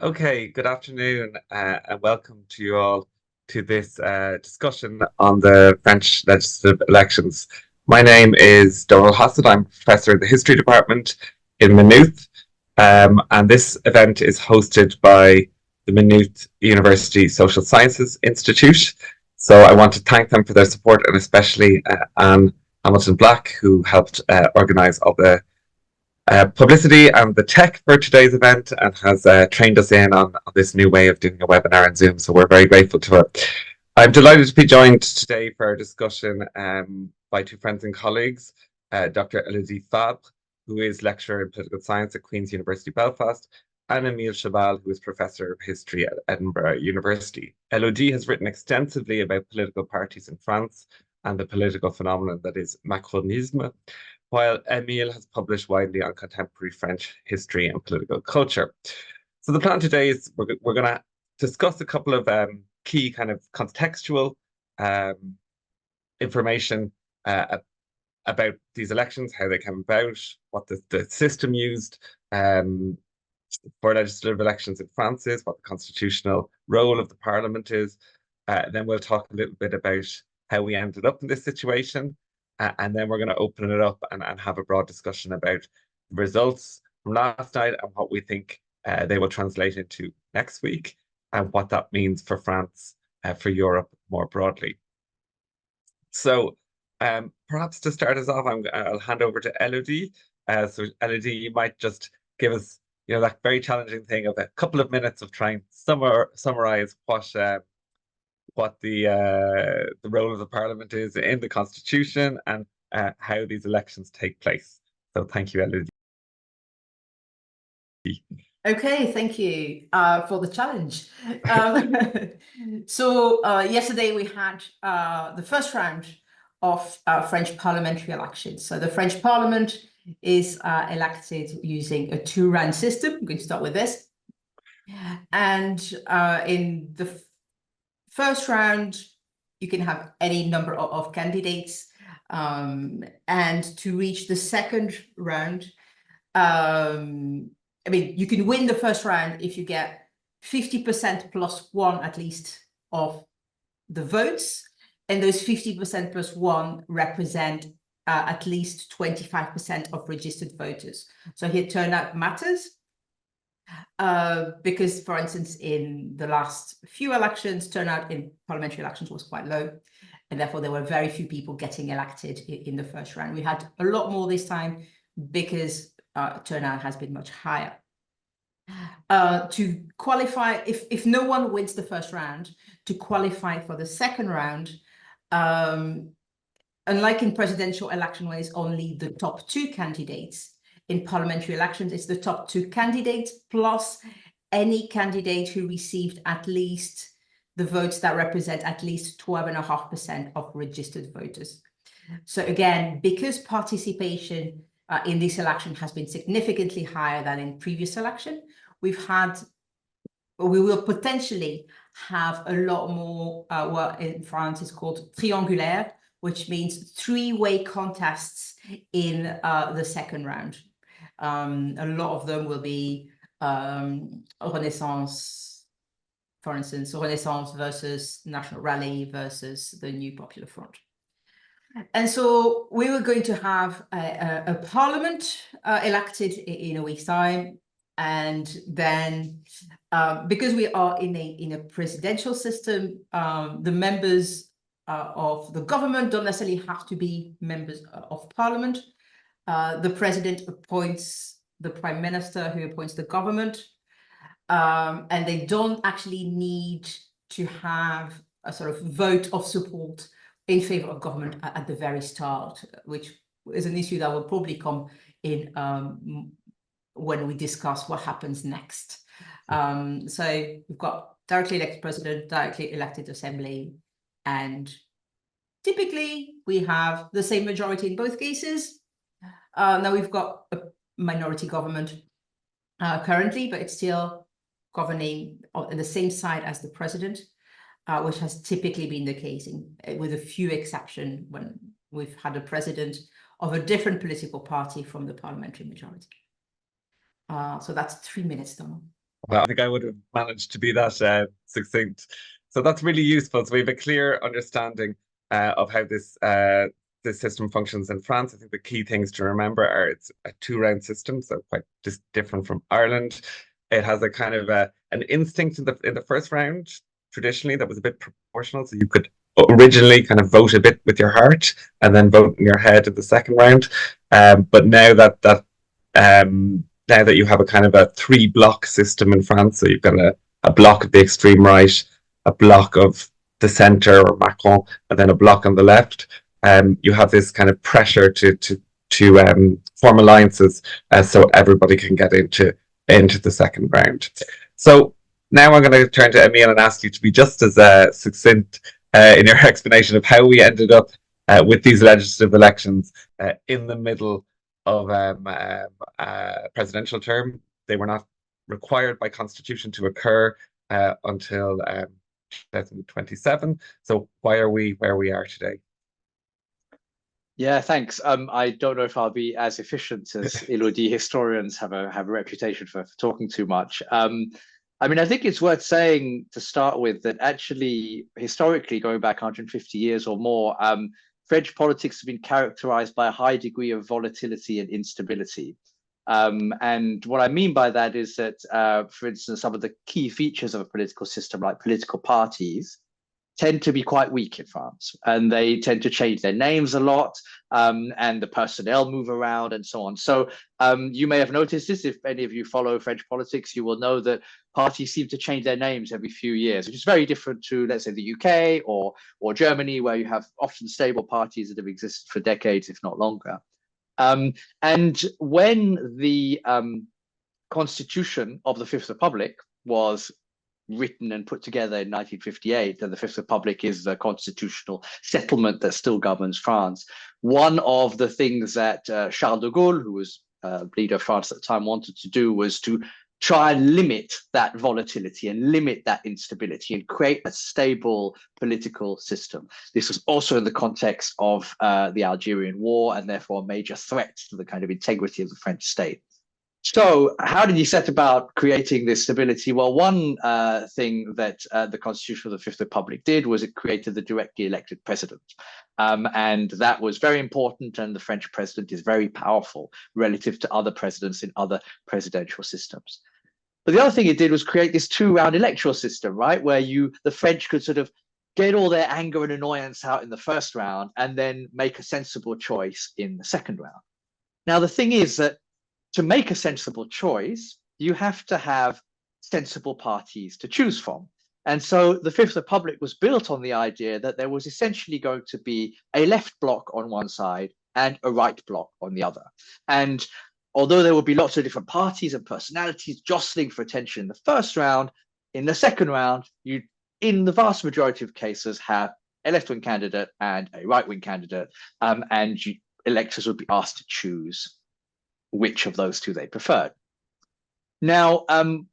Okay, good afternoon, and welcome to you all to this discussion on the French legislative elections. My name is Donald Hassett. I'm professor in the history department in Maynooth, and this event is hosted by the Maynooth University Social Sciences Institute. So I want to thank them for their support, and especially Anne Hamilton Black, who helped organise all the publicity and the tech for today's event and has trained us in on this new way of doing a webinar on Zoom. So we're very grateful to her. I'm delighted to be joined today for our discussion by two friends and colleagues, Dr. Elodie Fabre, who is lecturer in political science at Queen's University Belfast, and Émile Chaval, who is professor of history at Edinburgh University. Elodie has written extensively about political parties in France and the political phenomenon that is Macronisme, while Émile has published widely on contemporary French history and political culture. So the plan today is we're going to discuss a couple of key kind of contextual information about these elections, how they came about, what the system used for legislative elections in France is, what the constitutional role of the parliament is. Then we'll talk a little bit about how we ended up in this situation, and then we're going to open it up and have a broad discussion about the results from last night and what we think they will translate into next week and what that means for France, for Europe more broadly. So perhaps to start us off, I'll hand over to Elodie. So Elodie, you might just give us, that very challenging thing of a couple of minutes of trying to summarize what the role of the parliament is in the constitution and how these elections take place. So thank you, Elodie. Okay, thank you for the challenge. Yesterday we had the first round of French parliamentary elections. So the French parliament is elected using a two-round system. I'm going to start with this. And in the first round, you can have any number of candidates. And to reach the second round, you can win the first round if you get 50% plus one at least of the votes, and those 50% plus one represent at least 25% of registered voters. So here turnout matters because, for instance, in the last few elections, turnout in parliamentary elections was quite low, and therefore there were very few people getting elected in the first round. We had a lot more this time because turnout has been much higher. To qualify, if no one wins the first round, to qualify for the second round, unlike in presidential election where it's only the top two candidates, in parliamentary elections it's the top two candidates plus any candidate who received at least the votes that represent at least 12.5% of registered voters. So again, because participation in this election has been significantly higher than in previous election, we will potentially have a lot more what in France is called triangulaire, which means three-way contests in the second round. A lot of them will be Renaissance, for instance, Renaissance versus National Rally versus the New Popular Front. And so we were going to have a parliament elected in a week's time. And then because we are in a presidential system, the members of the government don't necessarily have to be members of parliament. The president appoints the prime minister, who appoints the government. And they don't actually need to have a sort of vote of support in favor of government at the very start, which is an issue that will probably come in when we discuss what happens next. So we've got directly elected president, directly elected assembly, and typically we have the same majority in both cases. Now we've got a minority government currently, but it's still governing on the same side as the president. Which has typically been the case, with a few exceptions, when we've had a president of a different political party from the parliamentary majority. So that's 3 minutes, Donald. Well, I think I would have managed to be that succinct. So that's really useful. So we have a clear understanding of how this system functions in France. I think the key things to remember are it's a two-round system, so quite just different from Ireland. It has a kind of an instinct in the first round. Traditionally, that was a bit proportional, so you could originally kind of vote a bit with your heart and then vote in your head in the second round. But now that you have a kind of a three block system in France, so you've got a block of the extreme right, a block of the center or Macron, and then a block on the left. You have this kind of pressure to form alliances, so everybody can get into the second round. So now I'm going to turn to Emile and ask you to be just as succinct in your explanation of how we ended up with these legislative elections in the middle of presidential term. They were not required by constitution to occur until 2027. So why are we where we are today? Yeah, thanks. I don't know if I'll be as efficient as Elodie. Historians have a reputation for talking too much. I mean, I think it's worth saying to start with that actually, historically, going back 150 years or more, French politics have been characterized by a high degree of volatility and instability. And what I mean by that is that, for instance, some of the key features of a political system, like political parties, tend to be quite weak in France, and they tend to change their names a lot, and the personnel move around and so on. So you may have noticed this. If any of you follow French politics, you will know that parties seem to change their names every few years, which is very different to, let's say, the UK or Germany, where you have often stable parties that have existed for decades, if not longer. And when the constitution of the Fifth Republic was written and put together in 1958, and the Fifth Republic is the constitutional settlement that still governs France. One of the things that Charles de Gaulle, who was leader of France at the time, wanted to do was to try and limit that volatility and limit that instability and create a stable political system. This was also in the context of the Algerian War, and therefore a major threat to the kind of integrity of the French state. So how did he set about creating this stability? Well, one thing that the Constitution of the Fifth Republic did was it created the directly elected president. And that was very important, and the French president is very powerful relative to other presidents in other presidential systems. But the other thing it did was create this two-round electoral system, right, where the French could sort of get all their anger and annoyance out in the first round and then make a sensible choice in the second round. Now, the thing is that to make a sensible choice, you have to have sensible parties to choose from. And so the Fifth Republic was built on the idea that there was essentially going to be a left bloc on one side and a right bloc on the other. And although there would be lots of different parties and personalities jostling for attention in the first round, in the second round, you, in the vast majority of cases, have a left-wing candidate and a right-wing candidate, and electors would be asked to choose which of those two they preferred. Now,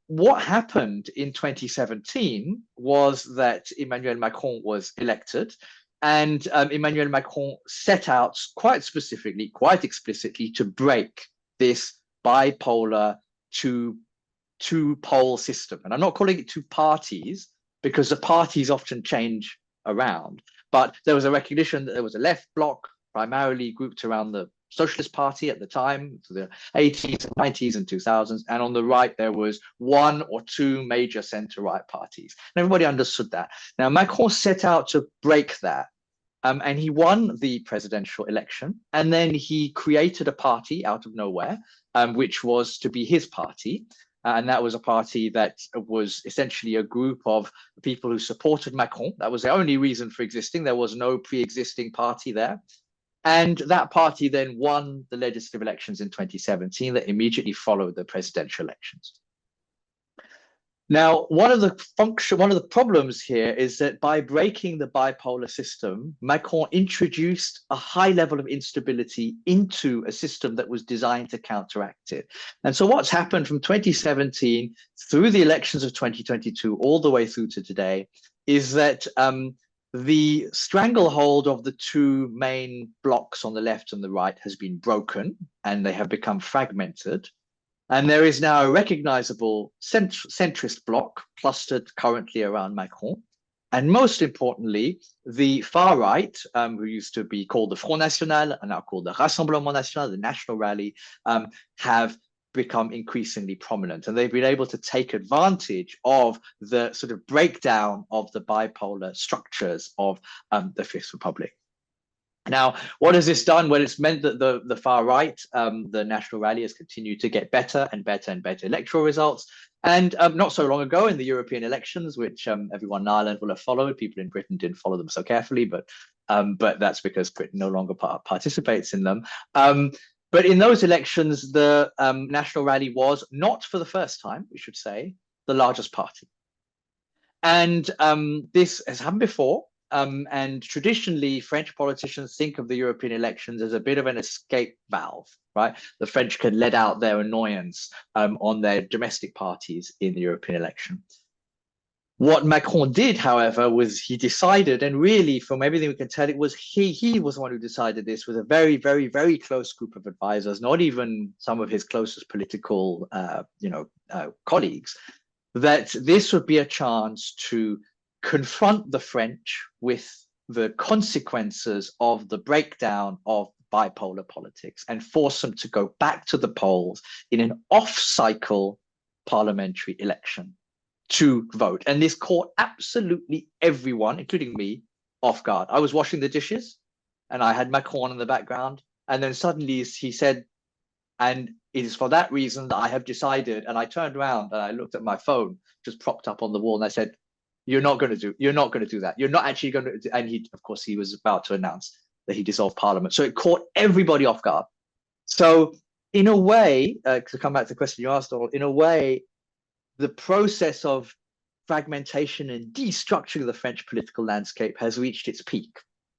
what happened in 2017 was that Emmanuel Macron was elected, and Emmanuel Macron set out quite specifically, quite explicitly, to break this bipolar two-pole system. And I'm not calling it two parties, because the parties often change around, but there was a recognition that there was a left bloc, primarily grouped around the Socialist Party at the time, so the 80s, 90s, and 2000s. And on the right, there was one or two major center-right parties. And everybody understood that. Now, Macron set out to break that. And he won the presidential election. And then he created a party out of nowhere, which was to be his party. And that was a party that was essentially a group of people who supported Macron. That was the only reason for existing. There was no pre-existing party there. And that party then won the legislative elections in 2017 that immediately followed the presidential elections. Now, one of the problems here is that by breaking the bipolar system, Macron introduced a high level of instability into a system that was designed to counteract it. And so what's happened from 2017 through the elections of 2022 all the way through to today is that the stranglehold of the two main blocks on the left and the right has been broken, and they have become fragmented. And there is now a recognizable centrist bloc clustered currently around Macron. And most importantly, the far right, who used to be called the Front National and now called the Rassemblement National, the National Rally, have become increasingly prominent. And they've been able to take advantage of the sort of breakdown of the bipolar structures of the Fifth Republic. Now, what has this done? Well, it's meant that the far right, the National Rally, has continued to get better and better and better electoral results. And not so long ago in the European elections, which everyone in Ireland will have followed, people in Britain didn't follow them so carefully, but that's because Britain no longer participates in them. But in those elections, the National Rally was not for the first time, we should say, the largest party. And this has happened before. And traditionally, French politicians think of the European elections as a bit of an escape valve, right? The French can let out their annoyance on their domestic parties in the European election. What Macron did, however, was he decided, and really from everything we can tell, it was he was the one who decided this with a very, very, very close group of advisors, not even some of his closest political colleagues, that this would be a chance to confront the French with the consequences of the breakdown of bipolar politics and force them to go back to the polls in an off-cycle parliamentary election to vote. And this caught absolutely everyone, including me, off guard. I was washing the dishes and I had Macron in the background. And then suddenly he said, and it is for that reason that I have decided, and I turned around and I looked at my phone just propped up on the wall and I said, you're not going to do that. You're not actually going to. And he, of course, he was about to announce that he dissolved parliament. So it caught everybody off guard. So in a way, to come back to the question you asked, in a way, the process of fragmentation and destructuring the French political landscape has reached its peak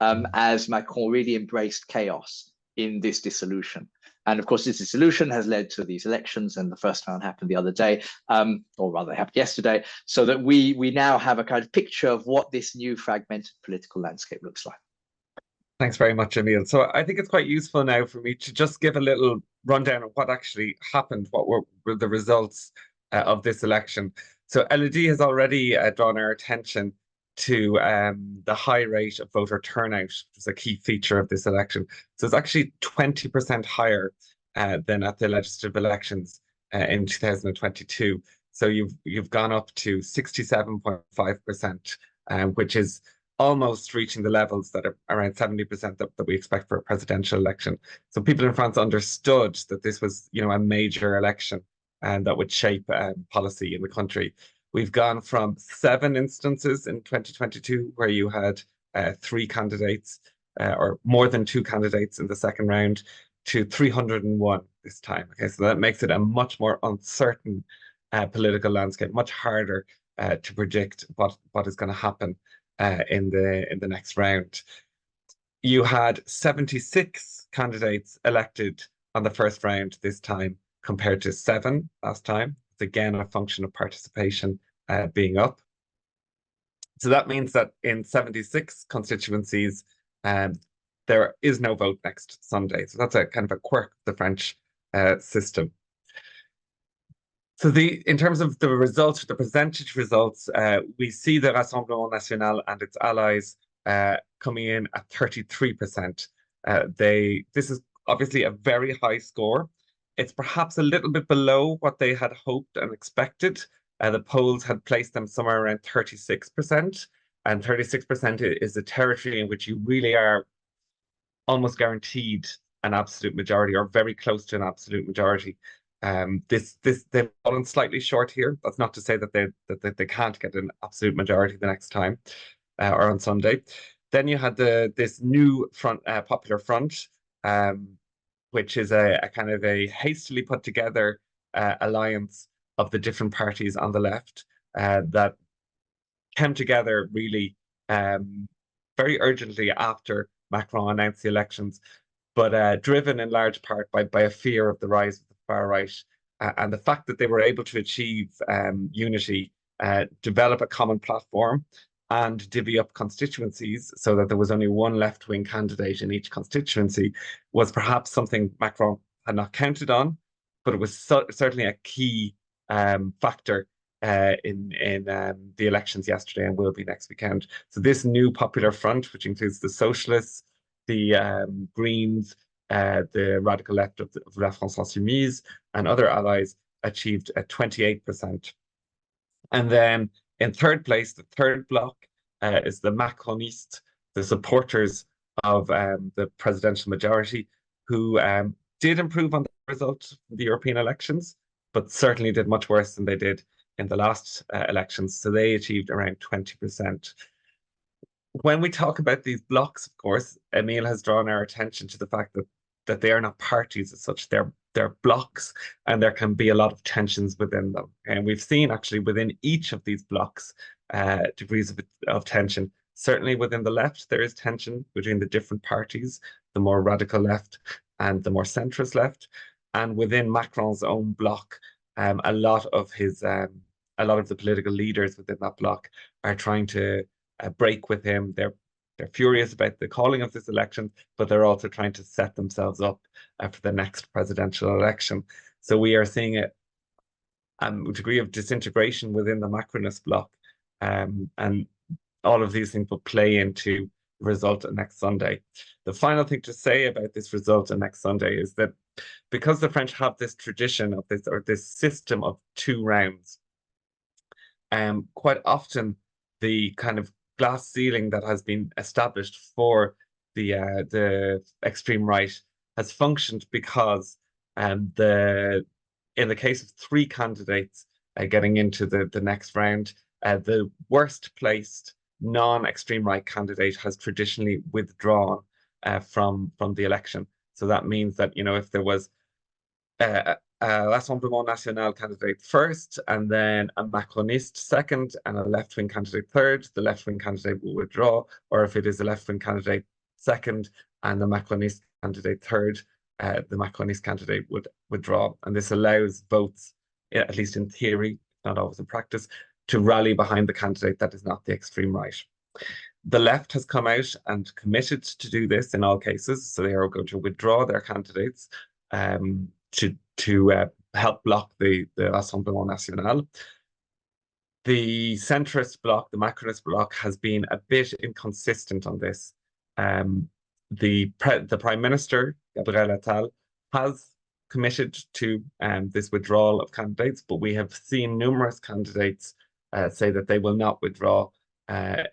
as Macron really embraced chaos in this dissolution. And of course, this dissolution has led to these elections, and the first round happened the other day, or rather it happened yesterday, so that we now have a kind of picture of what this new fragmented political landscape looks like. Thanks very much, Emil. So I think it's quite useful now for me to just give a little rundown of what actually happened, what were the results of this election. So Elodie has already drawn our attention to the high rate of voter turnout, which is a key feature of this election. So it's actually 20% higher than at the legislative elections in 2022. So you've gone up to 67.5%, which is almost reaching the levels that are around 70% that we expect for a presidential election. So people in France understood that this was, a major election and that would shape policy in the country. We've gone from 7 instances in 2022 where you had 3 candidates or more than 2 candidates in the second round to 301 this time. Okay, so that makes it a much more uncertain political landscape, much harder to predict what is going to happen in the next round. You had 76 candidates elected on the first round this time compared to 7 last time. It's again a function of participation being up. So that means that in 76 constituencies, there is no vote next Sunday. So that's a kind of a quirk of the French system. So in terms of the results, the percentage results, we see the Rassemblement National and its allies coming in at 33%. This is obviously a very high score. It's perhaps a little bit below what they had hoped and expected. The polls had placed them somewhere around 36%, and 36% is a territory in which you really are almost guaranteed an absolute majority, or very close to an absolute majority. They've fallen slightly short here. That's not to say that they can't get an absolute majority the next time or on Sunday. Then you had this new Popular Front, which is a kind of a hastily put together alliance of the different parties on the left that came together really very urgently after Macron announced the elections, but driven in large part by a fear of the rise of the far right and the fact that they were able to achieve unity, develop a common platform, and divvy up constituencies so that there was only one left-wing candidate in each constituency was perhaps something Macron had not counted on, but it was certainly a key factor in the elections yesterday and will be next weekend. So this new Popular Front, which includes the Socialists, the Greens, the radical left of La France Insoumise, and other allies, achieved 28%. And then in third place, the third bloc is the Macronists, the supporters of the presidential majority, who did improve on the result of the European elections, but certainly did much worse than they did in the last elections. So they achieved around 20%. When we talk about these blocs, of course, Emile has drawn our attention to the fact that they are not parties as such. They're blocs, and there can be a lot of tensions within them. And we've seen actually within each of these blocs degrees of tension. Certainly within the left, there is tension between the different parties, the more radical left and the more centrist left. And within Macron's own bloc, a lot of the political leaders within that bloc are trying to break with him. They're furious about the calling of this election, but they're also trying to set themselves up for the next presidential election. So we are seeing a degree of disintegration within the Macronist bloc, and all of these things will play into the result of next Sunday. The final thing to say about this result of next Sunday is that because the French have this tradition of this system of 2 rounds, quite often the kind of glass ceiling that has been established for the extreme right has functioned because in the case of 3 candidates getting into the next round, the worst placed non-extreme right candidate has traditionally withdrawn from the election. So that means that, if there was Rassemblement National candidate first, and then a Macronist second, and a left-wing candidate third, the left-wing candidate will withdraw. Or if it is a left-wing candidate second and the Macronist candidate third, the Macronist candidate would withdraw. And this allows votes, at least in theory, not always in practice, to rally behind the candidate that is not the extreme right. The left has come out and committed to do this in all cases, so they are going to withdraw their candidates to help block the Rassemblement National. The centrist bloc, the Macronist bloc, has been a bit inconsistent on this. The Prime Minister, Gabriel Attal, has committed to this withdrawal of candidates, but we have seen numerous candidates say that they will not withdraw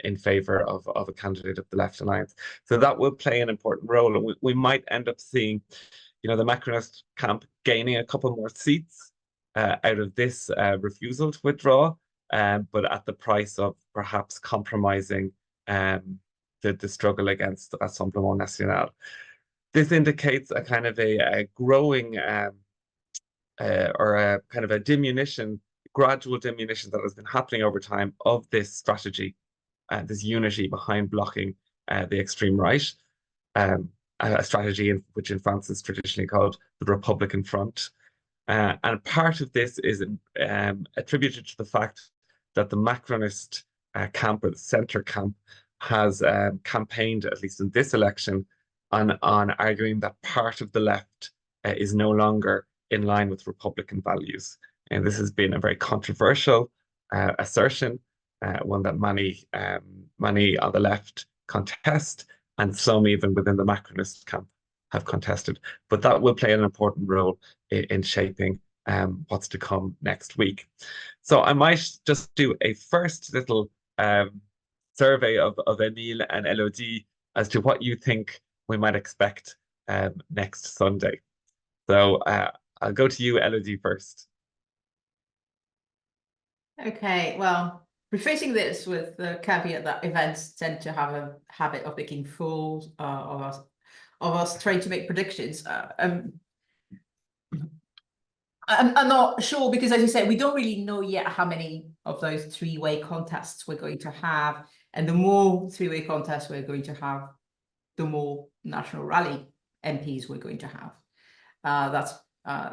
in favor of a candidate of the Left Alliance. So that will play an important role, and we might end up seeing, the Macronist camp gaining a couple more seats out of this refusal to withdraw, but at the price of perhaps compromising the struggle against the Rassemblement National. This indicates a kind of a growing or a kind of a gradual diminution that has been happening over time of this strategy, this unity behind blocking the extreme right, a strategy which in France is traditionally called the Republican Front. And part of this is attributed to the fact that the Macronist camp, or the centre camp, has campaigned, at least in this election, on arguing that part of the left is no longer in line with Republican values. And this has been a very controversial assertion, one that many on the left contest, and some even within the Macronist camp have contested. But that will play an important role in shaping what's to come next week. So I might just do a first little survey of Emile and Elodie as to what you think we might expect next Sunday. So I'll go to you, Elodie, first. Okay, well, prefacing this with the caveat that events tend to have a habit of making fools of us trying to make predictions. I'm not sure, because as you said, we don't really know yet how many of those 3-way contests we're going to have. And the more 3-way contests we're going to have, the more National Rally MPs we're going to have.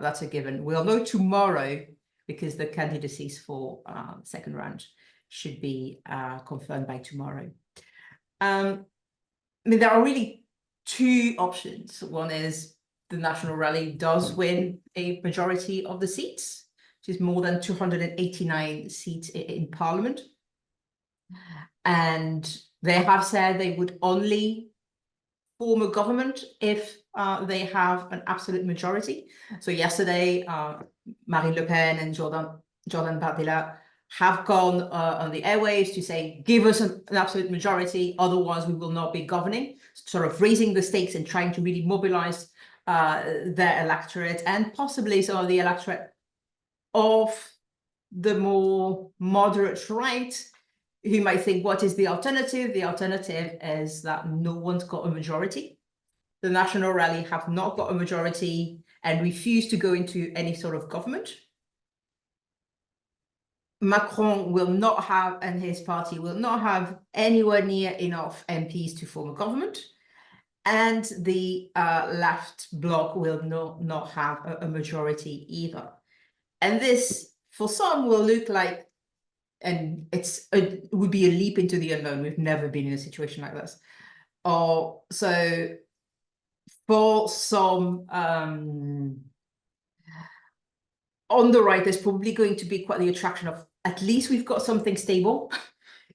That's a given. We'll know tomorrow, because the candidacies for second round should be confirmed by tomorrow. I mean, there are really 2 options. One is the National Rally does win a majority of the seats, which is more than 289 seats in Parliament. And they have said they would only form a government if they have an absolute majority. So yesterday, Marine Le Pen and Jordan Bardella have gone on the airwaves to say, give us an absolute majority, otherwise we will not be governing, sort of raising the stakes and trying to really mobilize their electorate and possibly some of the electorate of the more moderate right, who might think, what is the alternative? The alternative is that no one's got a majority. The National Rally have not got a majority and refuse to go into any sort of government. Macron will not have, and his party will not have anywhere near enough MPs to form a government. And the left bloc will not have a majority either. And this, for some, will look like, and it would be a leap into the unknown. We've never been in a situation like this. So for some, on the right, there's probably going to be quite the attraction of, at least we've got something stable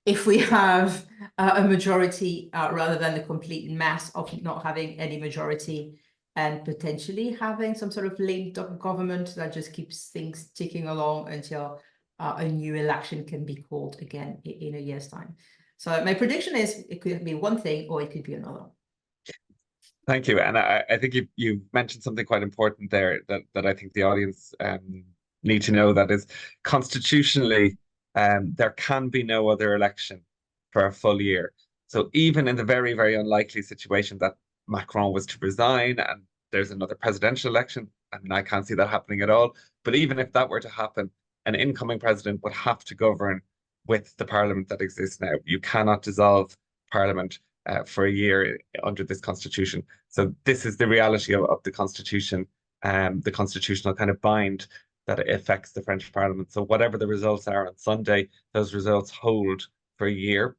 if we have a majority rather than the complete mess of not having any majority and potentially having some sort of lame duck government that just keeps things ticking along until a new election can be called again in a year's time. So my prediction is it could be one thing or it could be another. Thank you. And I think you mentioned something quite important there that I think the audience need to know, that is, constitutionally, there can be no other election for a full year. So even in the very, very unlikely situation that Macron was to resign and there's another presidential election, I mean, I can't see that happening at all. But even if that were to happen, an incoming president would have to govern with the parliament that exists now. You cannot dissolve parliament for a year under this constitution. So this is the reality of the constitution, the constitutional kind of bind that it affects the French parliament. So whatever the results are on Sunday, those results hold for a year.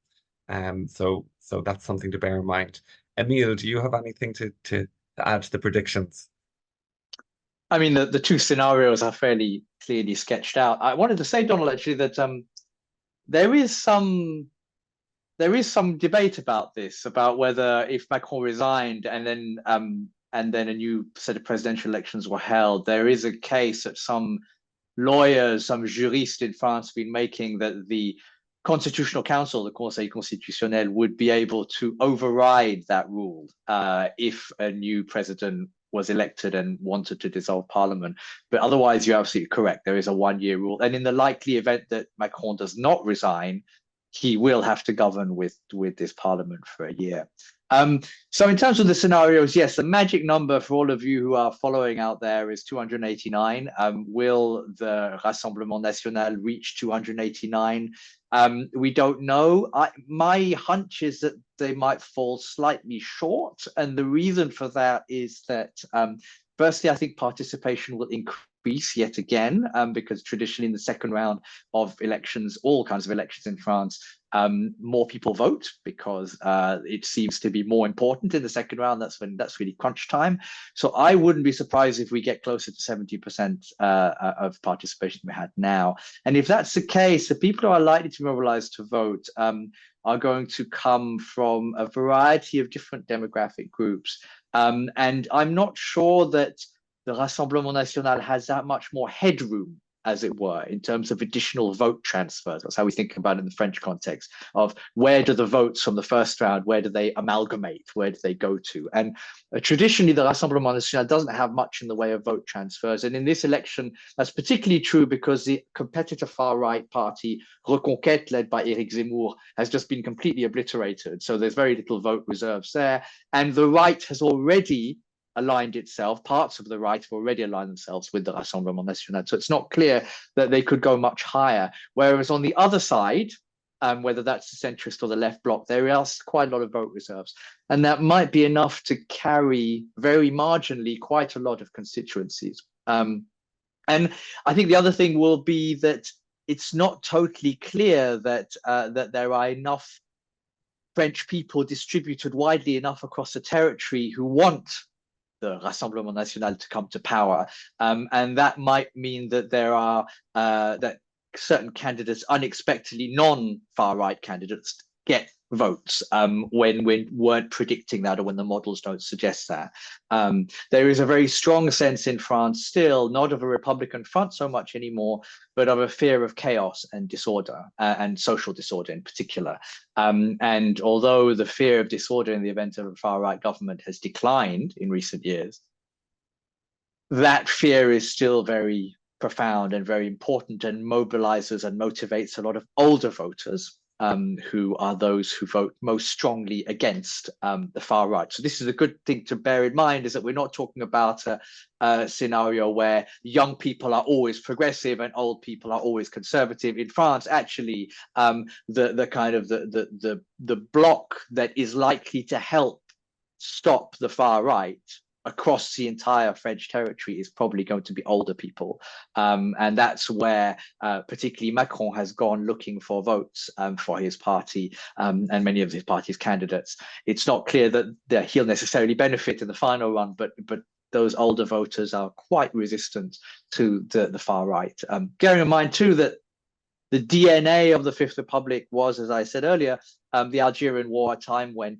So that's something to bear in mind. Emile, do you have anything to add to the predictions? I mean, the two scenarios are fairly clearly sketched out. I wanted to say, Donald, actually, that there is some debate about this, about whether if Macron resigned and then a new set of presidential elections were held, there is a case that some lawyers, some juristes in France have been making, that the Constitutional Council, the Conseil Constitutionnel, would be able to override that rule if a new president was elected and wanted to dissolve parliament. But otherwise, you're absolutely correct. There is a one-year rule. And in the likely event that Macron does not resign, he will have to govern with this parliament for a year. So in terms of the scenarios, yes, the magic number for all of you who are following out there is 289. Will the Rassemblement National reach 289? We don't know. My hunch is that they might fall slightly short. And the reason for that is that, firstly, I think participation will increase yet again, because traditionally in the second round of elections, all kinds of elections in France, more people vote because it seems to be more important in the second round. That's really crunch time. So I wouldn't be surprised if we get closer to 70% of participation we had now. And if that's the case, the people who are likely to be mobilized to vote are going to come from a variety of different demographic groups. And I'm not sure that the Rassemblement National has that much more headroom, as it were, in terms of additional vote transfers. That's how we think about it in the French context, of where do the votes from the first round, where do they amalgamate, where do they go to? And traditionally, the Rassemblement National doesn't have much in the way of vote transfers. And in this election, that's particularly true because the competitor far-right party, Reconquête, led by Éric Zemmour, has just been completely obliterated. So there's very little vote reserves there. And the right has already aligned itself, parts of the right have already aligned themselves with the Rassemblement National. So it's not clear that they could go much higher. Whereas on the other side, whether that's the centrist or the left bloc, there is quite a lot of vote reserves. And that might be enough to carry very marginally quite a lot of constituencies. And I think the other thing will be that it's not totally clear that, that there are enough French people distributed widely enough across the territory who want the Rassemblement National to come to power. And that might mean that there are that certain candidates, unexpectedly non-far right candidates, get votes when we weren't predicting that, or when the models don't suggest that. There is a very strong sense in France still, not of a Republican front so much anymore, but of a fear of chaos and disorder, and social disorder in particular. And although the fear of disorder in the event of a far-right government has declined in recent years, that fear is still very profound and very important, and mobilizes and motivates a lot of older voters, who are those who vote most strongly against the far right. So this is a good thing to bear in mind, is that we're not talking about a scenario where young people are always progressive and old people are always conservative. In France, actually, the kind of the bloc that is likely to help stop the far right across the entire French territory is probably going to be older people. And that's where particularly Macron has gone looking for votes for his party and many of his party's candidates. It's not clear that he'll necessarily benefit in the final run, but those older voters are quite resistant to the far right. Bearing in mind too that the DNA of the Fifth Republic was, as I said earlier, the Algerian War, a time when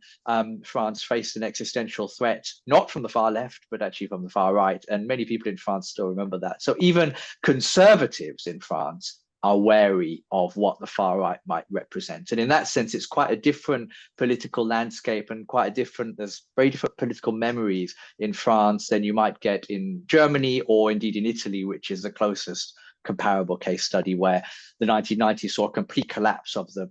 France faced an existential threat, not from the far left, but actually from the far right. And many people in France still remember that. So even conservatives in France are wary of what the far right might represent. And in that sense, it's quite a different political landscape, and there's very different political memories in France than you might get in Germany, or indeed in Italy, which is the closest comparable case study, where the 1990s saw a complete collapse of the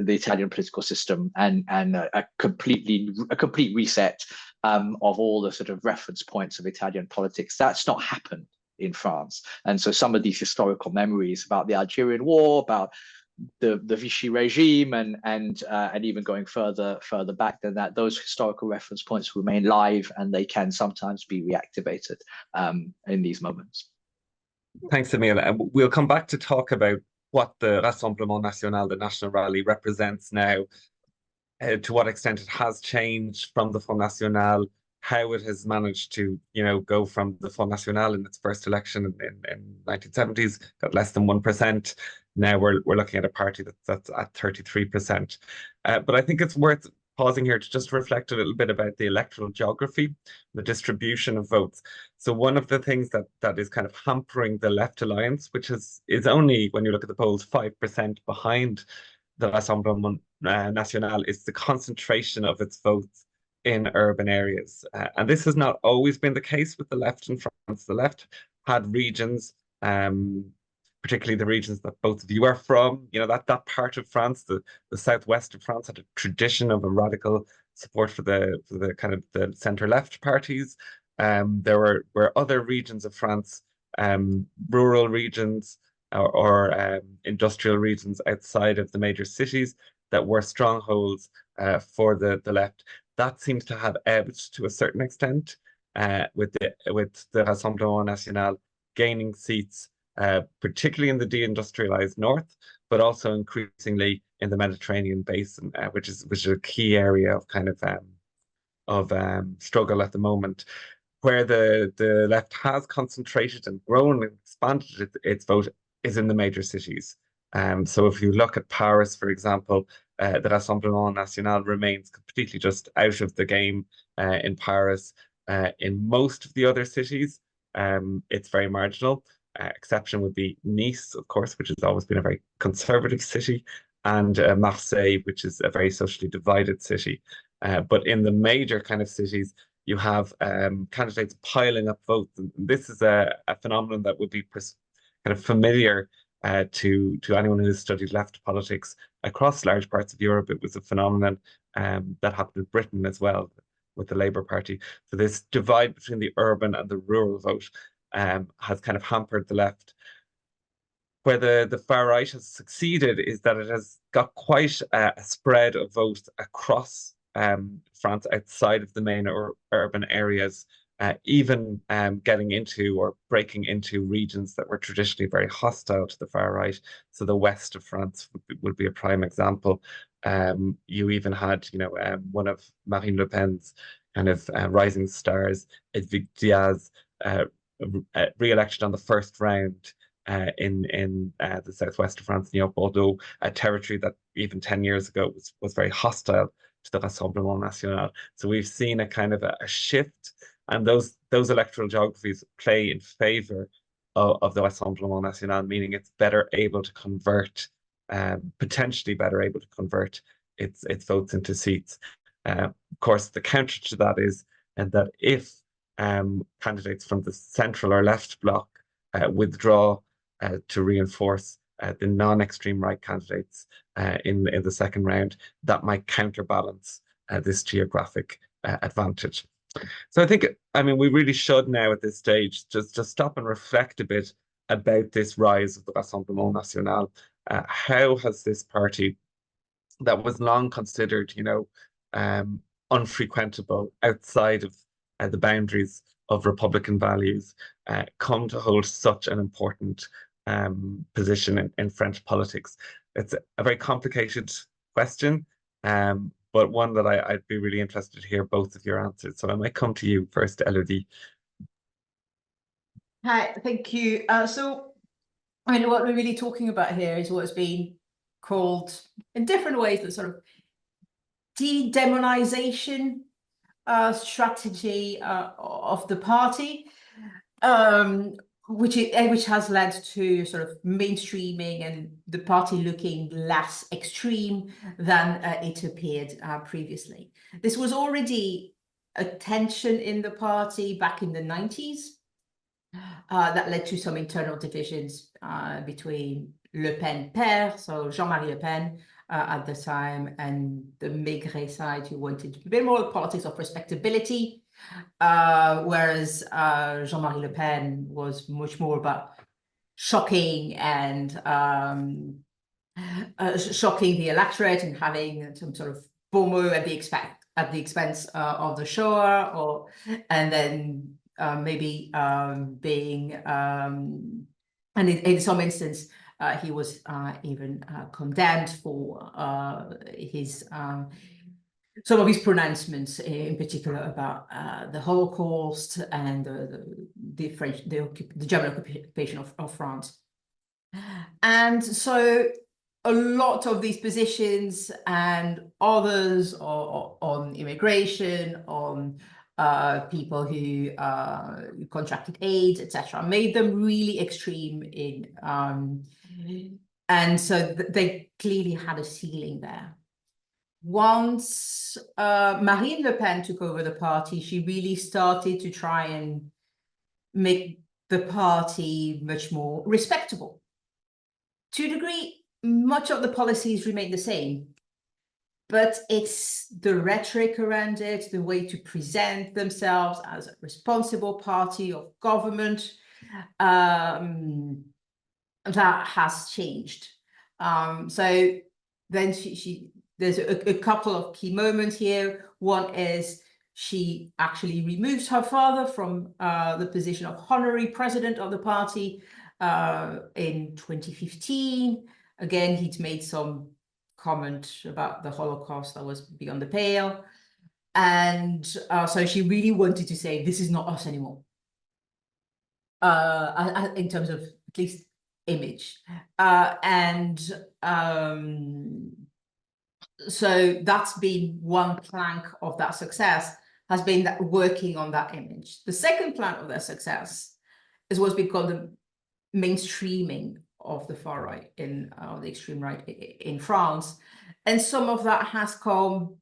Italian political system, and a complete reset of all the sort of reference points of Italian politics. That's not happened in France. And so some of these historical memories about the Algerian War, about the Vichy regime, and even going further back than that, those historical reference points remain live, and they can sometimes be reactivated in these moments. Thanks, Emile. We'll come back to talk about what the Rassemblement National, the National Rally, represents now, to what extent it has changed from the Front National, how it has managed to, go from the Front National in its first election in 1970s, got less than 1%. Now we're looking at a party that's at 33%. But I think it's worth pausing here to just reflect a little bit about the electoral geography, the distribution of votes. So one of the things that is kind of hampering the Left Alliance, which is only, when you look at the polls, 5% behind the Rassemblement National, is the concentration of its votes in urban areas. And this has not always been the case with the left in France. The left had regions, particularly the regions that both of you are from, that part of France, the southwest of France, had a tradition of a radical support for the kind of the center-left parties. There were other regions of France, rural regions or industrial regions outside of the major cities, that were strongholds for the left. That seems to have ebbed to a certain extent, with the Rassemblement National gaining seats, particularly in the deindustrialized north, but also increasingly in the Mediterranean basin, which is a key area of kind of struggle at the moment, where the left has concentrated and grown and expanded its vote is in the major cities. So if you look at Paris, for example, the Rassemblement National remains completely just out of the game in Paris. In most of the other cities, it's very marginal. Exception would be Nice, of course, which has always been a very conservative city, and Marseille, which is a very socially divided city. But in the major kind of cities, you have candidates piling up votes. And this is a phenomenon that would be kind of familiar to anyone who has studied left politics across large parts of Europe. It was a phenomenon that happened in Britain as well with the Labour Party. So this divide between the urban and the rural vote has kind of hampered the left. Where the far right has succeeded is that it has got quite a spread of votes across France outside of the main urban areas, even getting into or breaking into regions that were traditionally very hostile to the far right. So the west of France would be a prime example. You even had, one of Marine Le Pen's kind of rising stars. Edwige Diaz re-election on the first round in the southwest of France, near Bordeaux, a territory that even 10 years ago was very hostile to the Rassemblement National. So we've seen a kind of a shift, and those electoral geographies play in favor of the Rassemblement National, meaning it's better able to convert, potentially better able to convert its votes into seats. Of course, the counter to that is that if candidates from the central or left bloc withdraw to reinforce the non-extreme right candidates in the second round, that might counterbalance this geographic advantage. So I mean, we really should now at this stage just stop and reflect a bit about this rise of the Rassemblement National. How has this party that was long considered, unfrequentable outside of the boundaries of Republican values, come to hold such an important position in French politics? It's a very complicated question, but one that I'd be really interested to hear both of your answers. So I might come to you first, Elodie. Hi, thank you. So, I mean, what we're really talking about here is what's been called in different ways the sort of de-demonization strategy of the party, which has led to sort of mainstreaming and the party looking less extreme than it appeared previously. This was already a tension in the party back in the 90s that led to some internal divisions between Le Pen père, so Jean-Marie Le Pen at the time, and the Maigret side, who wanted a bit more politics of respectability, whereas Jean-Marie Le Pen was much more about shocking and shocking the electorate and having some sort of bon mot at the expense of the show, and then maybe being and in some instance he was even condemned for his some of his pronouncements, in particular about the Holocaust and the German occupation of France. And so a lot of these positions and others on immigration, on people who contracted AIDS, etc., made them really extreme and so they clearly had a ceiling there. Once Marine Le Pen took over the party, she really started to try and make the party much more respectable. To a degree, much of the policies remain the same, but it's the rhetoric around it, the way to present themselves as a responsible party of government, that has changed. So then there's a couple of key moments here. One is she actually removed her father from the position of honorary president of the party in 2015. Again, he'd made some comment about the Holocaust that was beyond the pale. And so she really wanted to say, this is not us anymore, in terms of at least image. So that's been one plank of that success, has been that working on that image. The second plank of their success is what's been called the mainstreaming of the far right, of the extreme right in France. And some of that has come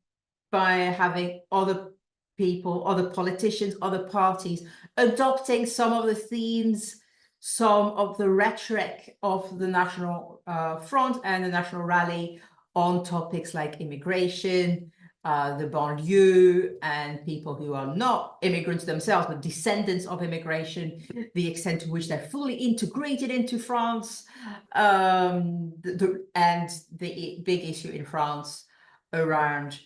by having other people, other politicians, other parties adopting some of the themes, some of the rhetoric of the National Front and the National Rally on topics like immigration, the banlieue, and people who are not immigrants themselves, but descendants of immigration, the extent to which they're fully integrated into France, and the big issue in France around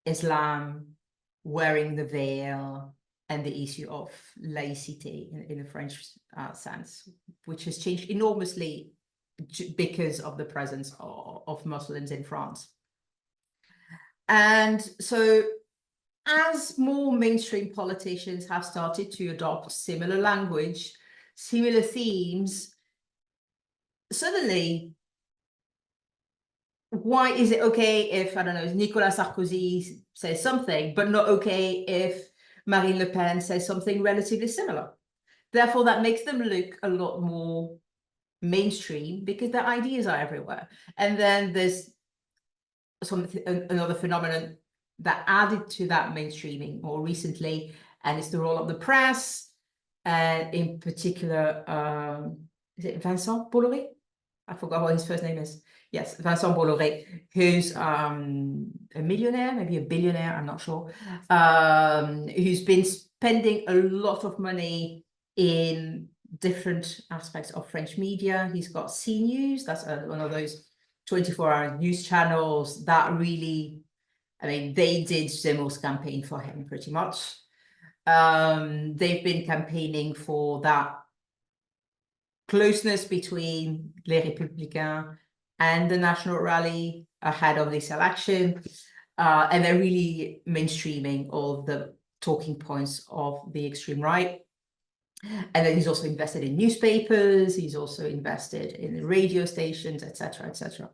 Islam, wearing the veil, and the issue of laïcité in the French sense, which has changed enormously because of the presence of Muslims in France. And so as more mainstream politicians have started to adopt similar language, similar themes, suddenly, why is it okay if, I don't know, Nicolas Sarkozy says something, but not okay if Marine Le Pen says something relatively similar? Therefore, that makes them look a lot more mainstream because their ideas are everywhere. And then there's another phenomenon that added to that mainstreaming more recently, and it's the role of the press, and in particular, is it Vincent Bolloré? I forgot what his first name is. Yes, Vincent Bolloré, who's a millionaire, maybe a billionaire, I'm not sure, who's been spending a lot of money in different aspects of French media. He's got CNews, that's one of those 24-hour news channels that really, I mean, they did Zemmour's campaign for him pretty much. They've been campaigning for that closeness between Les Républicains and the National Rally ahead of this election. And they're really mainstreaming all the talking points of the extreme right. And then he's also invested in newspapers, he's also invested in radio stations, etc., etc.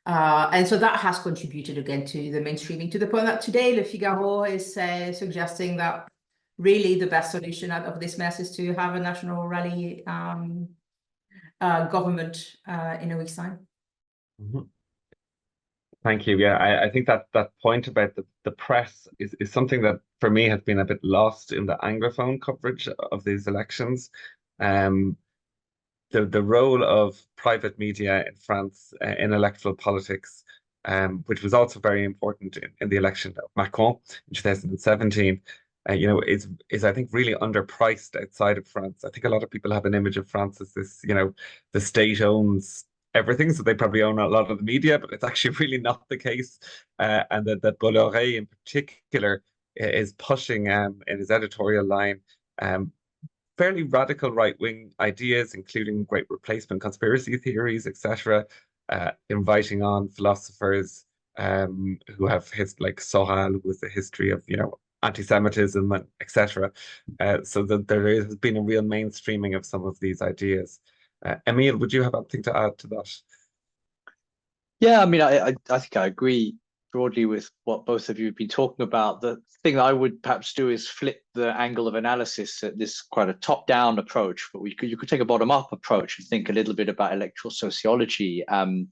And so that has contributed again to the mainstreaming, to the point that today Le Figaro is suggesting that really the best solution out of this mess is to have a national rally government in a week's time. Mm-hmm. Thank you. Yeah, I think that point about the press is something that for me has been a bit lost in the Anglophone coverage of these elections. The role of private media in France in electoral politics, which was also very important in the election of Macron in 2017, is I think really underpriced outside of France. I think a lot of people have an image of France as this, the state owns everything, so they probably own a lot of the media, but it's actually really not the case. And that Bolloré in particular is pushing in his editorial line fairly radical right-wing ideas, including great replacement conspiracy theories, etc., inviting on philosophers who have like Soral, with a history of anti-Semitism, etc. So that there has been a real mainstreaming of some of these ideas. Emile, would you have anything to add to that? Yeah, I mean, I think I agree broadly with what both of you have been talking about. The thing that I would perhaps do is flip the angle of analysis at this quite a top-down approach, but you could take a bottom-up approach and think a little bit about electoral sociology. And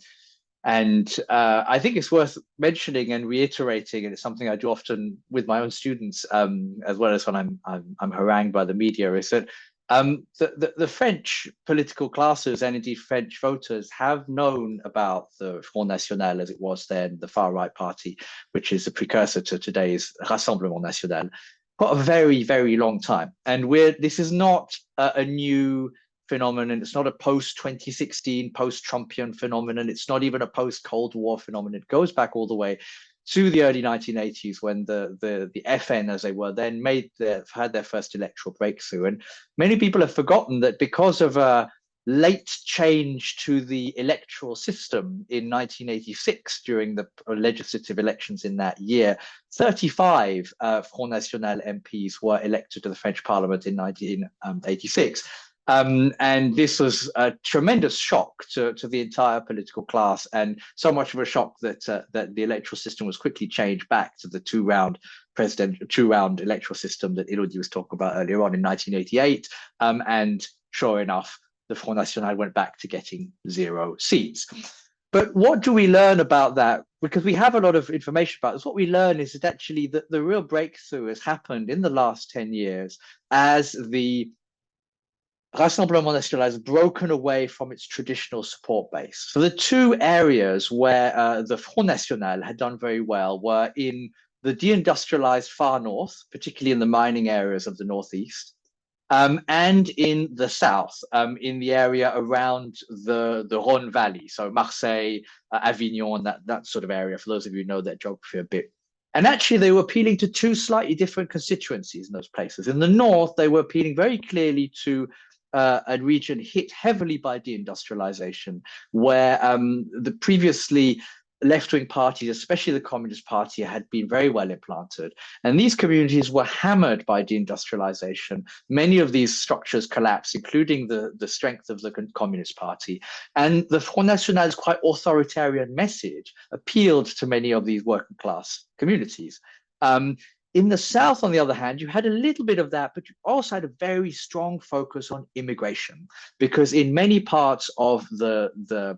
I think it's worth mentioning and reiterating, and it's something I do often with my own students, as well as when I'm harangued by the media, is that the French political classes and indeed French voters have known about the Front National, as it was then, the far right party, which is the precursor to today's Rassemblement National, for a very, very long time. And this is not a new phenomenon. It's not a post-2016, post-Trumpian phenomenon. It's not even a post-Cold War phenomenon. It goes back all the way to the early 1980s, when the FN, as they were then, had their first electoral breakthrough. And many people have forgotten that because of a late change to the electoral system in 1986 during the legislative elections in that year, 35 Front National MPs were elected to the French Parliament in 1986. And this was a tremendous shock to the entire political class, and so much of a shock that the electoral system was quickly changed back to the two-round electoral system that Elodie was talking about earlier on in 1988. And sure enough, the Front National went back to getting 0 seats. But what do we learn about that? Because we have a lot of information about this. What we learn is that actually the real breakthrough has happened in the last 10 years as the Rassemblement National has broken away from its traditional support base. So the two areas where the Front National had done very well were in the deindustrialized far north, particularly in the mining areas of the northeast, and in the south, in the area around the Rhône Valley, so Marseille, Avignon, that sort of area, for those of you who know that geography a bit. And actually, they were appealing to two slightly different constituencies in those places. In the north, they were appealing very clearly to a region hit heavily by deindustrialization, where the previously left-wing parties, especially the Communist Party, had been very well implanted. And these communities were hammered by deindustrialization. Many of these structures collapsed, including the strength of the Communist Party. And the Front National's quite authoritarian message appealed to many of these working class communities. In the South, on the other hand, you had a little bit of that, but you also had a very strong focus on immigration, because in many parts of the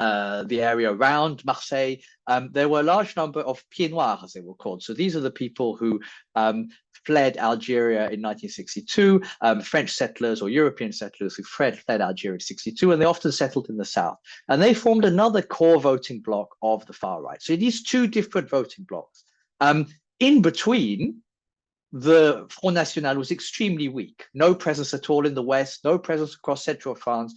area around Marseille, there were a large number of pieds noirs, as they were called. So these are the people who fled Algeria in 1962, French settlers or European settlers who fled Algeria in 1962, and they often settled in the south. And they formed another core voting bloc of the far right. So these two different voting blocs. In between, the Front National was extremely weak. No presence at all in the west, no presence across central France,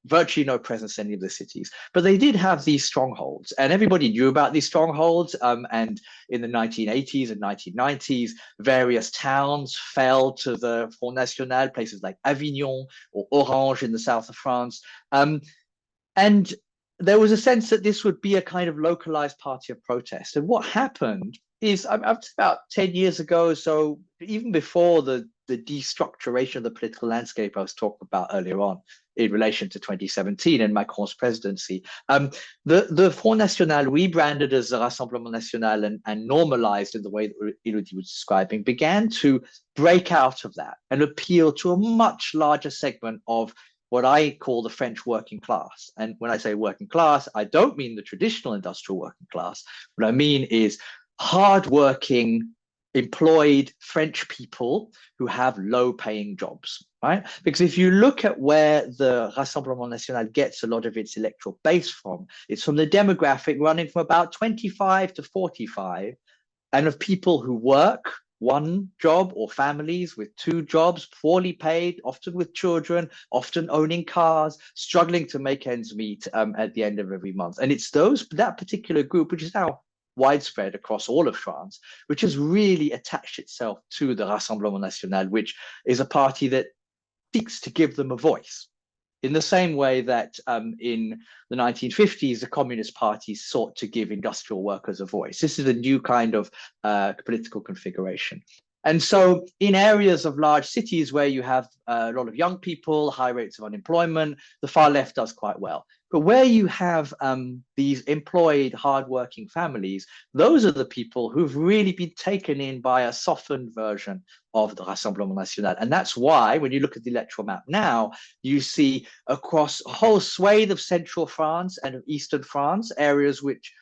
virtually no presence in any of the cities. But they did have these strongholds, and everybody knew about these strongholds. And in the 1980s and 1990s, various towns fell to the Front National, places like Avignon or Orange in the south of France. And there was a sense that this would be a kind of localized party of protest. And what happened is, up to about 10 years ago, so even before the destructuration of the political landscape I was talking about earlier on in relation to 2017 and Macron's presidency, the Front National, rebranded as the Rassemblement National and normalized in the way that Elodie was describing, began to break out of that and appeal to a much larger segment of what I call the French working class. And when I say working class, I don't mean the traditional industrial working class. What I mean is hardworking, employed French people who have low-paying jobs, right? Because if you look at where the Rassemblement National gets a lot of its electoral base from, it's from the demographic running from about 25 to 45, and of people who work one job or families with two jobs, poorly paid, often with children, often owning cars, struggling to make ends meet at the end of every month. And it's that particular group, which is now widespread across all of France, which has really attached itself to the Rassemblement National, which is a party that seeks to give them a voice. In the same way that in the 1950s, the Communist Party sought to give industrial workers a voice. This is a new kind of political configuration. And so in areas of large cities where you have a lot of young people, high rates of unemployment, the far left does quite well. But where you have these employed, hardworking families, those are the people who've really been taken in by a softened version of the Rassemblement National. And that's why, when you look at the electoral map now, you see across a whole swathe of central France and of eastern France, areas which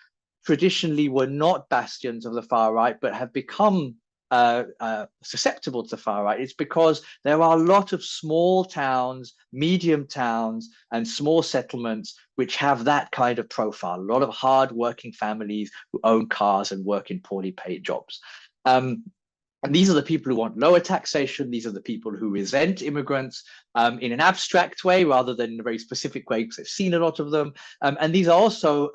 traditionally were not bastions of the far right, but have become susceptible to the far right. It's because there are a lot of small towns, medium towns, and small settlements which have that kind of profile. A lot of hard-working families who own cars and work in poorly paid jobs. And these are the people who want lower taxation. These are the people who resent immigrants in an abstract way rather than in a very specific way, because they've seen a lot of them. And these are also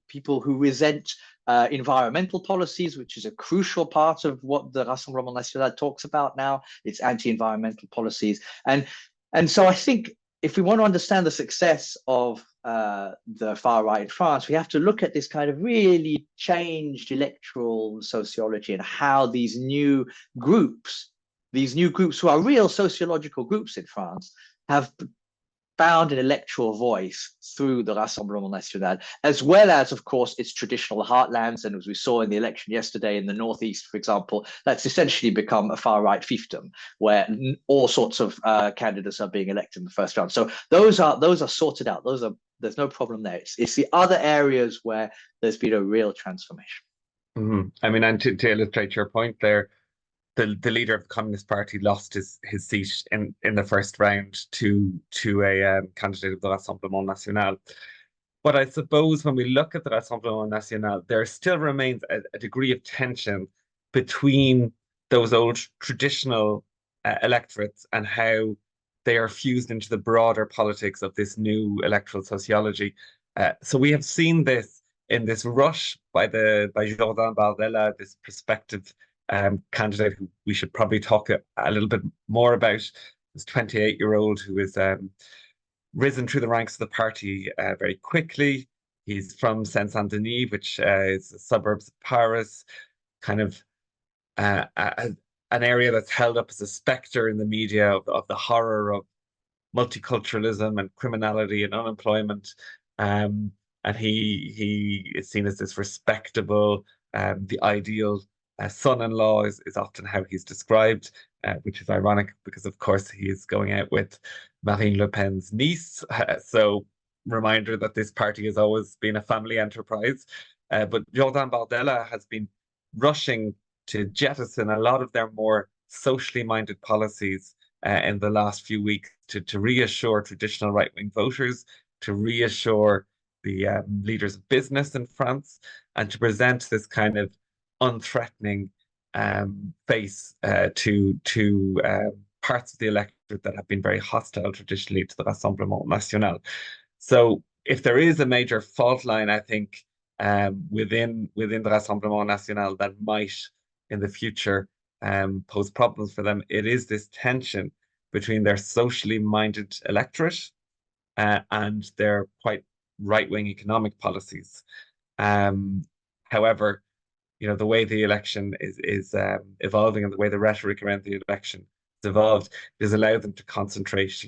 people who resent environmental policies, which is a crucial part of what the Rassemblement National talks about now. It's anti-environmental policies. And so I think if we want to understand the success of the far right in France, we have to look at this kind of really changed electoral sociology and how these new groups who are real sociological groups in France, have found an electoral voice through the Rassemblement National, as well as, of course, its traditional heartlands. And as we saw in the election yesterday in the Northeast, for example, that's essentially become a far-right fiefdom, where all sorts of candidates are being elected in the first round. So those are sorted out. There's no problem there. It's the other areas where there's been a real transformation. Mm-hmm. I mean, and to illustrate your point there, the leader of the Communist Party lost his seat in the first round to a candidate of the Rassemblement National. But I suppose when we look at the Rassemblement National, there still remains a degree of tension between those old traditional electorates and how they are fused into the broader politics of this new electoral sociology. So we have seen this in this rush by Jordan Bardella, this prospective candidate who we should probably talk a little bit more about, this 28-year-old who is risen through the ranks of the party very quickly, He's from Saint-Saint-Denis, which is the suburbs of Paris, kind of an area that's held up as a specter in the media of the horror of multiculturalism and criminality and unemployment. And he is seen as this respectable, the ideal son-in-law is often how he's described, which is ironic because, of course, he is going out with Marine Le Pen's niece. So, reminder that this party has always been a family enterprise. But Jordan Bardella has been rushing to jettison a lot of their more socially minded policies in the last few weeks to reassure traditional right-wing voters, to reassure the leaders of business in France, and to present this kind of unthreatening face to parts of the electorate that have been very hostile traditionally to the Rassemblement National. So if there is a major fault line, I think within the Rassemblement National that might in the future pose problems for them, it is this tension between their socially minded electorate and their quite right-wing economic policies. However, the way the election is evolving and the way the rhetoric around the election has evolved has allowed them to concentrate,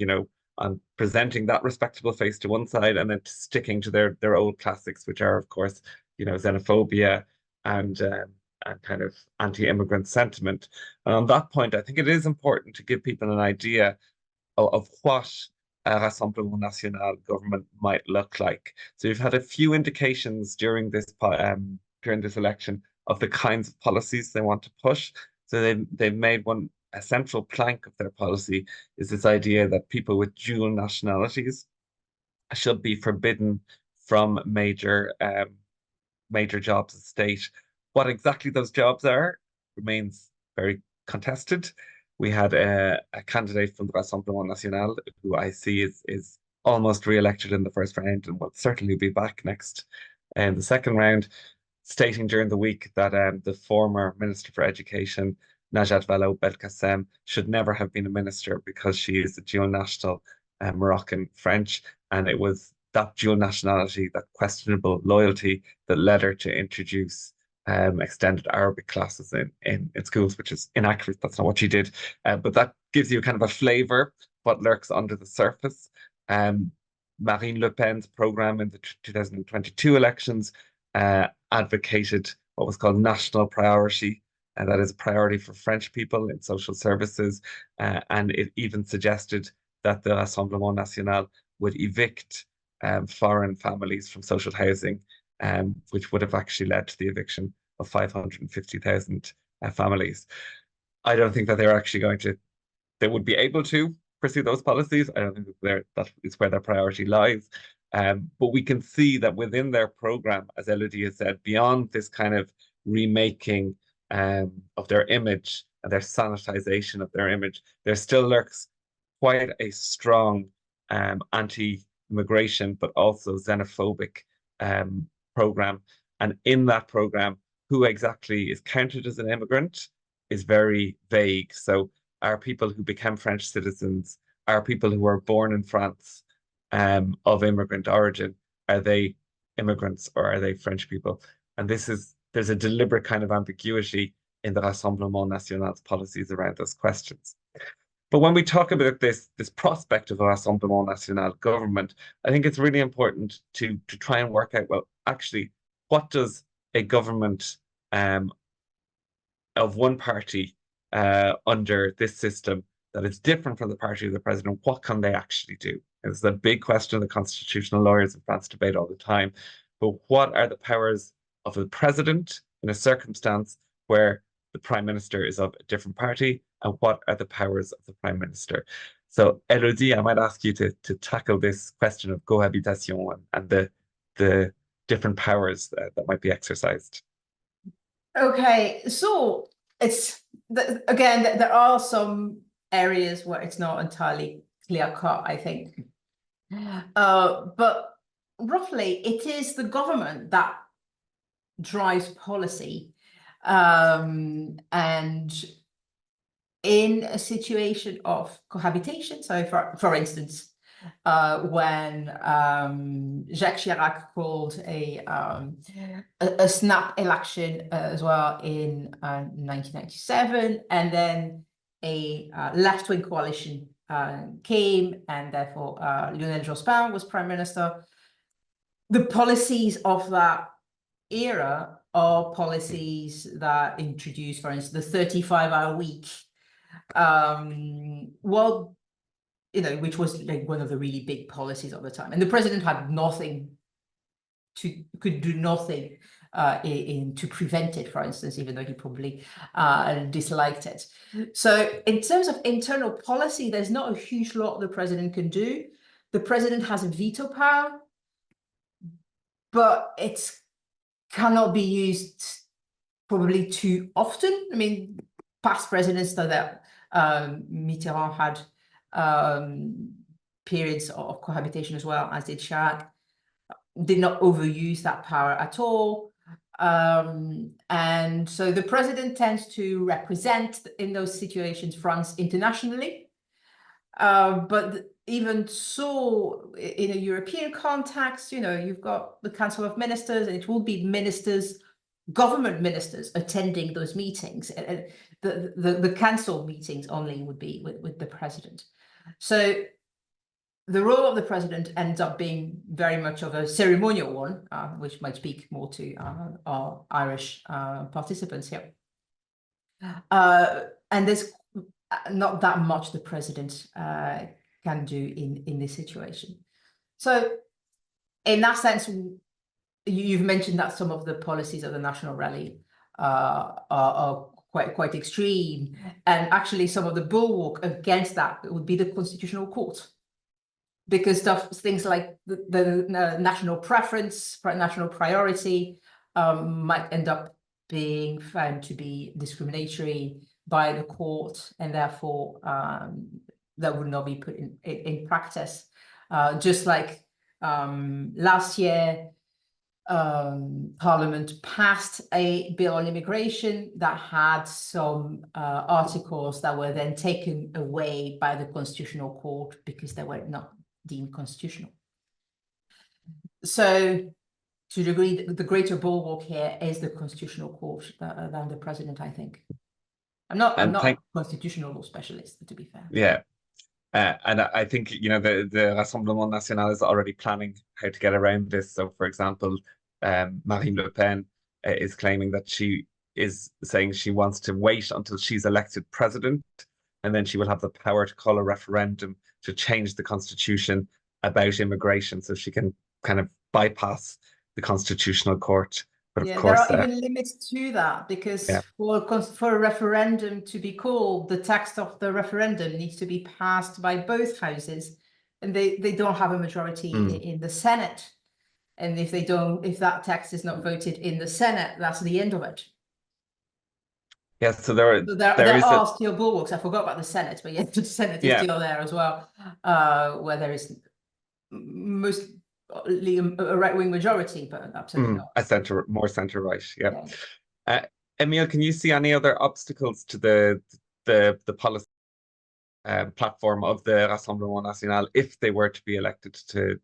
on presenting that respectable face to one side and then sticking to their old classics, which are, of course, xenophobia and kind of anti-immigrant sentiment. And on that point, I think it is important to give people an idea of what a Rassemblement National government might look like. So we've had a few indications during this election of the kinds of policies they want to push. So they've made a central plank of their policy is this idea that people with dual nationalities should be forbidden from major jobs of state. What exactly those jobs are remains very contested. We had a candidate from the Rassemblement National who I see is almost re-elected in the first round and will certainly be back next in the second round, stating during the week that the former Minister for Education, Najat Vallaud-Belkacem, should never have been a minister because she is a dual national Moroccan French, and it was that dual nationality, that questionable loyalty, that led her to introduce extended Arabic classes in schools, which is inaccurate. That's not what she did. But that gives you kind of a flavor what lurks under the surface. Marine Le Pen's program in the 2022 elections advocated what was called national priority, and that is a priority for French people in social services. And it even suggested that the Rassemblement National would evict foreign families from social housing, which would have actually led to the eviction of 550,000 families. I don't think that they would be able to pursue those policies. I don't think that is where their priority lies. But we can see that within their program, as Elodie has said, beyond this kind of remaking of their image and their sanitization of their image, there still lurks quite a strong anti-immigration, but also xenophobic program. And in that program, who exactly is counted as an immigrant is very vague. So are people who become French citizens, are people who are born in France of immigrant origin, are they immigrants or are they French people? And there's a deliberate kind of ambiguity in the Rassemblement National's policies around those questions. But when we talk about this prospect of a Rassemblement National government, I think it's really important to try and work out, well, actually, what does a government of one party under this system that is different from the party of the president, what can they actually do? It's a big question the constitutional lawyers in France debate all the time. But what are the powers of the president in a circumstance where the prime minister is of a different party, and what are the powers of the prime minister? So, Elodie, I might ask you to tackle this question of cohabitation and the different powers that might be exercised. Okay, so again, there are some areas where it's not entirely clear cut, I think. But roughly, it is the government that drives policy. And in a situation of cohabitation, so for instance, when Jacques Chirac called a snap election as well in 1997, and then a left-wing coalition came, and therefore Lionel Jospin was prime minister. The policies of that era are policies that introduce, for instance, the 35-hour week. Well, you know, which was like one of the really big policies of the time, and the president had nothing could do nothing to prevent it, for instance, even though he probably disliked it. So in terms of internal policy, there's not a huge lot the president can do. The president has a veto power, but it cannot be used probably too often. I mean, past presidents, though, that Mitterrand had periods of cohabitation as well, as did Chirac, did not overuse that power at all. And so the president tends to represent, in those situations, France internationally. But even so, in a European context, you know, you've got the Council of Ministers, and it will be ministers, government ministers, attending those meetings. And the council meetings only would be with the president. So the role of the president ends up being very much of a ceremonial one, which might speak more to our Irish participants here. And there's not that much the president can do in this situation. So in that sense, you've mentioned that some of the policies of the National Rally are quite extreme, and actually some of the bulwark against that would be the Constitutional Court, because things like the national preference, national priority might end up being found to be discriminatory by the court, and therefore that would not be put in practice. Just like last year, Parliament passed a bill on immigration that had some articles that were then taken away by the Constitutional Court because they were not deemed constitutional. So to a degree, the greater bulwark here is the Constitutional Court than the president, I think. I'm not a constitutional law specialist, to be fair. Yeah. And I think, you know, the Rassemblement National is already planning how to get around this. So, for example, Marine Le Pen is claiming that she is saying she wants to wait until she's elected president, and then she will have the power to call a referendum to change the constitution about immigration, so she can kind of bypass the Constitutional Court. But of course, there are even limits to that, because for a referendum to be called, the text of the referendum needs to be passed by both houses, and they don't have a majority in the Senate. And if that text is not voted in the Senate, that's the end of it. Yes, so there are still bulwarks. I forgot about the Senate, but yes, the Senate is still there as well, where there is mostly a right-wing majority, but absolutely not. More centre-right, yeah. Emile, can you see any other obstacles to the policy platform of the Rassemblement National if they were to be elected to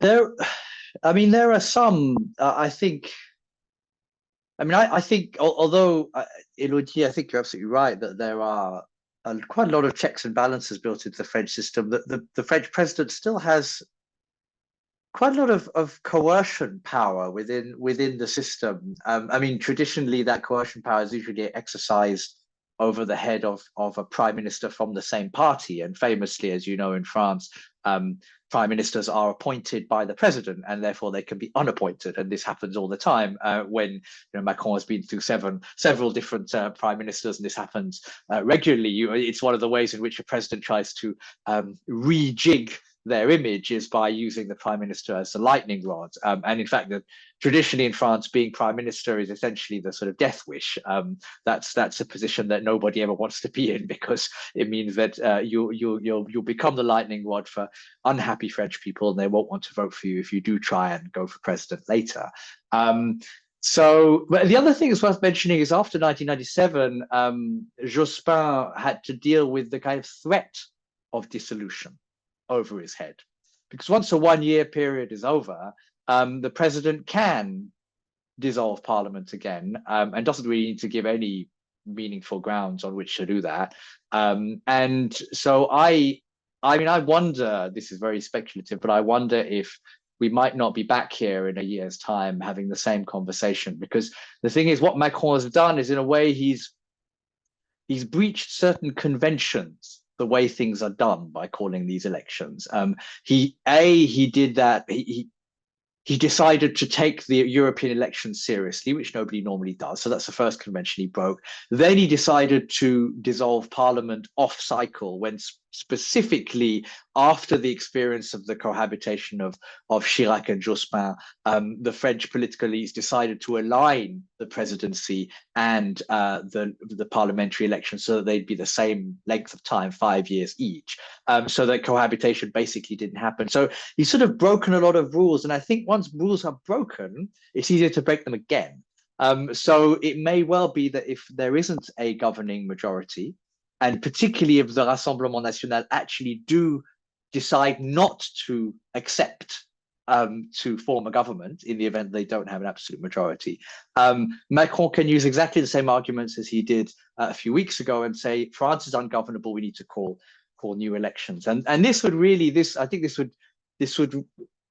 there are some, I think, although, Elodie, I think you're absolutely right that there are quite a lot of checks and balances built into the French system. The French president still has quite a lot of coercion power within the system. Traditionally, that coercion power is usually exercised over the head of a prime minister from the same party. And famously, as you know, in France, prime ministers are appointed by the president, and therefore they can be unappointed. And this happens all the time when Macron has been through several different prime ministers, and this happens regularly. It's one of the ways in which a president tries to rejig their image is by using the prime minister as the lightning rod. And in fact, traditionally in France, being prime minister is essentially the sort of death wish. That's a position that nobody ever wants to be in, because it means that you'll become the lightning rod for unhappy French people, and they won't want to vote for you if you do try and go for president later. So, but the other thing that's worth mentioning is after 1997, Jospin had to deal with the kind of threat of dissolution over his head. Because once a 1-year period is over, the president can dissolve parliament again, and doesn't really need to give any meaningful grounds on which to do that. And so I mean, I wonder, this is very speculative, but I wonder if we might not be back here in a year's time having the same conversation, because the thing is, what Macron has done is, in a way, he's breached certain conventions, the way things are done, by calling these elections. He did that. He decided to take the European elections seriously, which nobody normally does. So that's the first convention he broke. Then he decided to dissolve parliament off cycle, when specifically after the experience of the cohabitation of Chirac and Jospin, the French political elites decided to align the presidency and the parliamentary elections so that they'd be the same length of time, 5 years each. So that cohabitation basically didn't happen. So he's sort of broken a lot of rules. And I think once rules are broken, it's easier to break them again. So it may well be that if there isn't a governing majority, and particularly if the Rassemblement National actually do decide not to accept to form a government in the event they don't have an absolute majority, Macron can use exactly the same arguments as he did a few weeks ago and say, France is ungovernable, we need to call new elections. And this would really, I think this would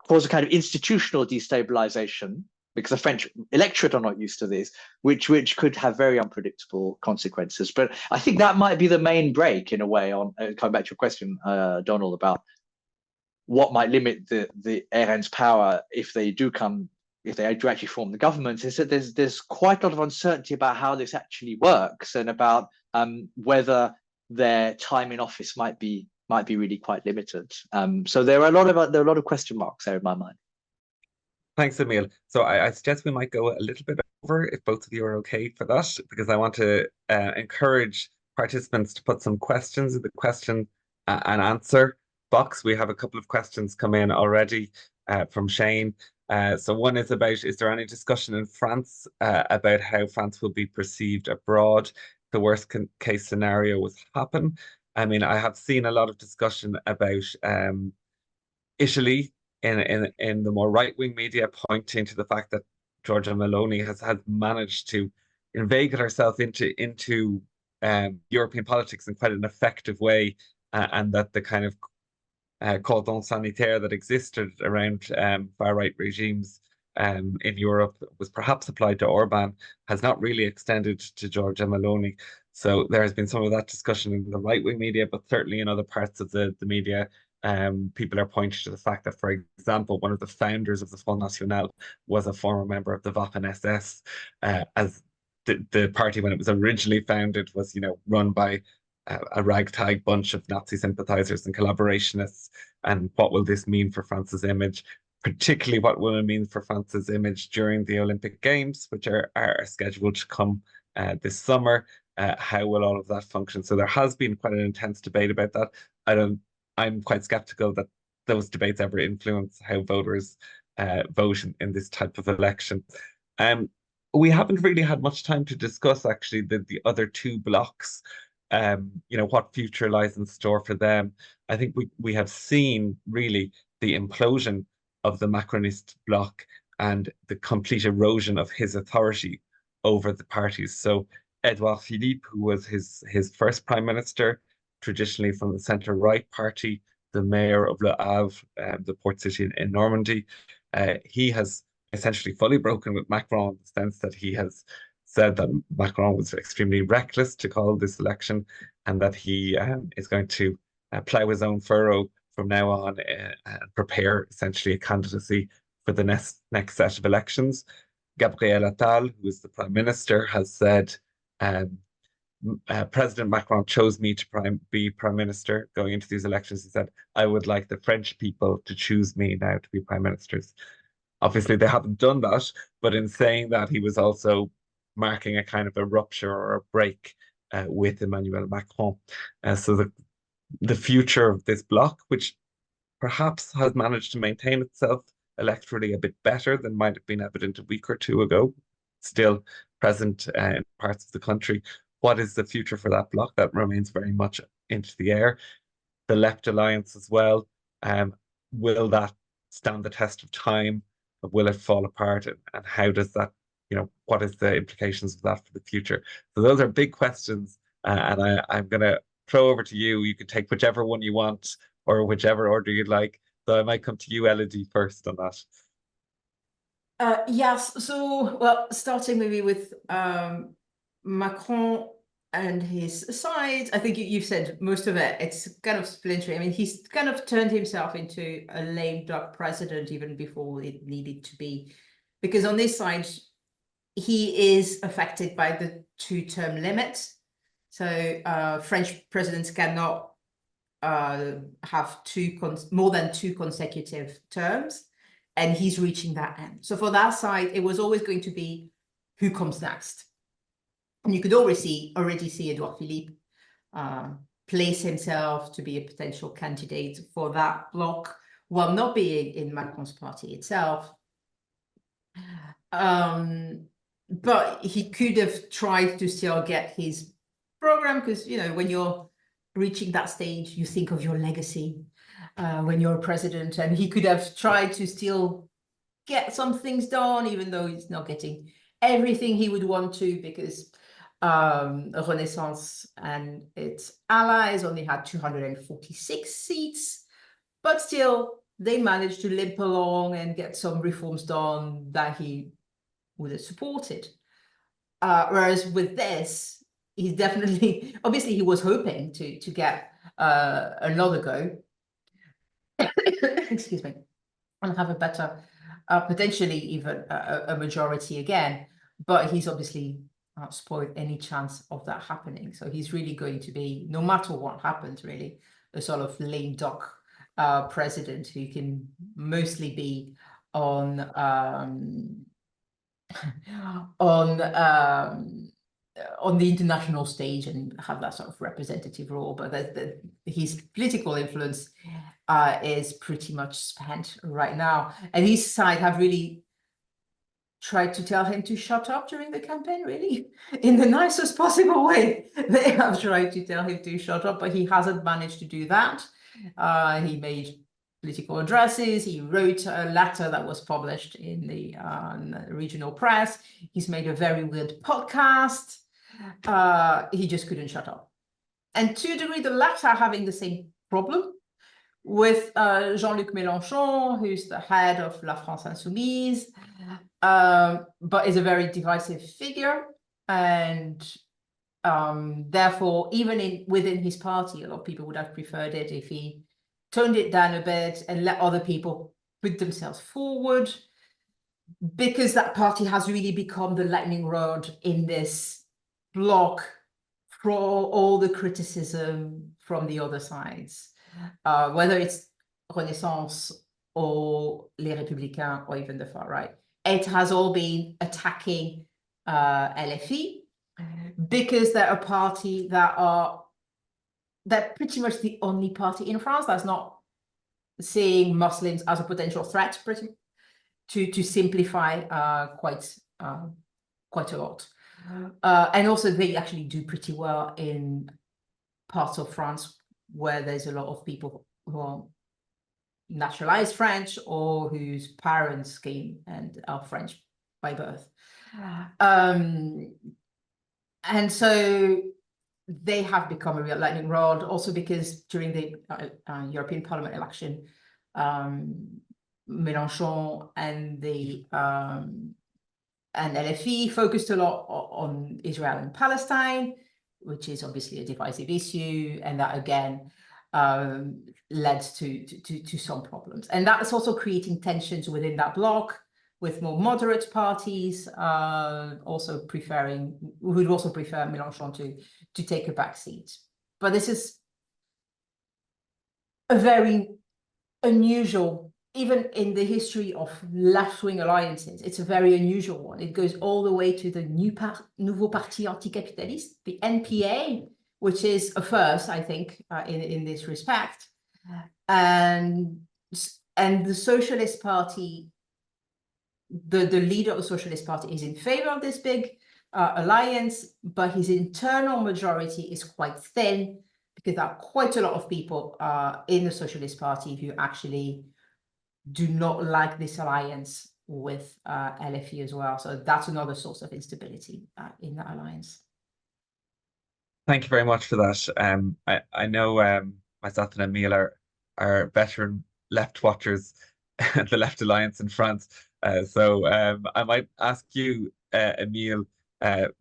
cause a kind of institutional destabilization, because the French electorate are not used to this, which could have very unpredictable consequences. But I think that might be the main break, in a way, on coming back to your question, Donald, about what might limit the RN's power if they do actually form the government, is that there's quite a lot of uncertainty about how this actually works, and about whether their time in office might be really quite limited. So there are a lot of question marks there in my mind. Thanks, Emil. So I suggest we might go a little bit over, if both of you are okay for that, because I want to encourage participants to put some questions in the question and answer box. We have a couple of questions come in already from Shane. So one is about, is there any discussion in France about how France will be perceived abroad? The worst case scenario was happen. I mean, I have seen a lot of discussion about Italy in the more right-wing media, pointing to the fact that Giorgia Meloni has managed to inveigle herself into European politics in quite an effective way, and that the kind of cordon sanitaire that existed around far-right regimes in Europe was perhaps applied to Orban, has not really extended to Giorgia Meloni. So there has been some of that discussion in the right-wing media, but certainly in other parts of the media, people are pointing to the fact that, for example, one of the founders of the Front National was a former member of the Waffen-SS, as the party, when it was originally founded, was, run by a ragtag bunch of Nazi sympathizers and collaborationists. And what will this mean for France's image? Particularly, what will it mean for France's image during the Olympic Games, which are scheduled to come this summer? How will all of that function? So there has been quite an intense debate about that. I'm quite skeptical that those debates ever influence how voters vote in this type of election. We haven't really had much time to discuss, actually, the other two blocks. What future lies in store for them. I think we have seen really the implosion of the Macronist bloc and the complete erosion of his authority over the parties. So Edouard Philippe, who was his first prime minister, traditionally from the centre-right party, the mayor of Le Havre, the port city in Normandy, he has essentially fully broken with Macron, in the sense that he has said that Macron was extremely reckless to call this election, and that he is going to plough his own furrow from now on and prepare essentially a candidacy for the next set of elections. Gabriel Attal, who is the prime minister, has said, President Macron chose me to be prime minister going into these elections. He said, I would like the French people to choose me now to be prime ministers. Obviously, they haven't done that, but in saying that, he was also marking a kind of a rupture or a break with Emmanuel Macron. So the future of this bloc, which perhaps has managed to maintain itself electorally a bit better than might have been evident a week or two ago, still present in parts of the country. What is the future for that bloc? That remains very much into the air. The Left Alliance as well. Will that stand the test of time? Will it fall apart? And how does that, what is the implications of that for the future? So those are big questions. And I'm going to throw over to you. You can take whichever one you want or whichever order you'd like. So I might come to you, Elodie, first on that. Yes, so, well, starting maybe with Macron and his side, I think you've said most of it. It's kind of splintering. I mean, he's kind of turned himself into a lame duck president even before it needed to be. Because on this side, he is affected by the two-term limit. So French presidents cannot have more than 2 consecutive terms. And he's reaching that end. So for that side, it was always going to be who comes next. And you could already see Edouard Philippe place himself to be a potential candidate for that bloc, while not being in Macron's party itself. But he could have tried to still get his program, because, when you're reaching that stage, you think of your legacy. When you're a president, and he could have tried to still get some things done, even though he's not getting everything he would want to, because Renaissance and its allies only had 246 seats, but still they managed to limp along and get some reforms done that he would have supported. Whereas with this, he's definitely, obviously he was hoping to get another go. Excuse me, and have a better, potentially even a majority again, but he's obviously spoiled any chance of that happening. So he's really going to be, no matter what happens, really, a sort of lame duck president who can mostly be on the international stage and have that sort of representative role, but his political influence is pretty much spent right now. And his side have really tried to tell him to shut up during the campaign, really, in the nicest possible way. They have tried to tell him to shut up, but he hasn't managed to do that. He made political addresses. He wrote a letter that was published in the regional press. He's made a very weird podcast. He just couldn't shut up. And to a degree, the left are having the same problem with Jean-Luc Mélenchon, who's the head of La France Insoumise, but is a very divisive figure. And therefore, even within his party, a lot of people would have preferred it if he toned it down a bit and let other people put themselves forward, because that party has really become the lightning rod in this bloc for all the criticism from the other sides, whether it's Renaissance or Les Républicains or even the far right. It has all been attacking LFI because they're a party they're pretty much the only party in France that's not seeing Muslims as a potential threat, to simplify quite a lot. And also they actually do pretty well in parts of France where there's a lot of people who are naturalized French or whose parents came and are French by birth. And so they have become a real lightning rod, also because during the European Parliament election, Mélenchon and LFI focused a lot on Israel and Palestine, which is obviously a divisive issue, and that again led to some problems. And that's also creating tensions within that bloc, with more moderate parties who would also prefer Mélenchon to take a back seat. But this is a very unusual, even in the history of left-wing alliances, it's a very unusual one. It goes all the way to the Nouveau Parti Anticapitaliste, the NPA, which is a first, I think, in this respect. And the Socialist Party the leader of the Socialist Party is in favor of this big alliance, but his internal majority is quite thin because there are quite a lot of people in the Socialist Party who actually do not like this alliance with LFI as well. So that's another source of instability in that alliance. Thank you very much for that. I know myself and Emile are veteran left watchers, the Left Alliance in France. So I might ask you, Emile,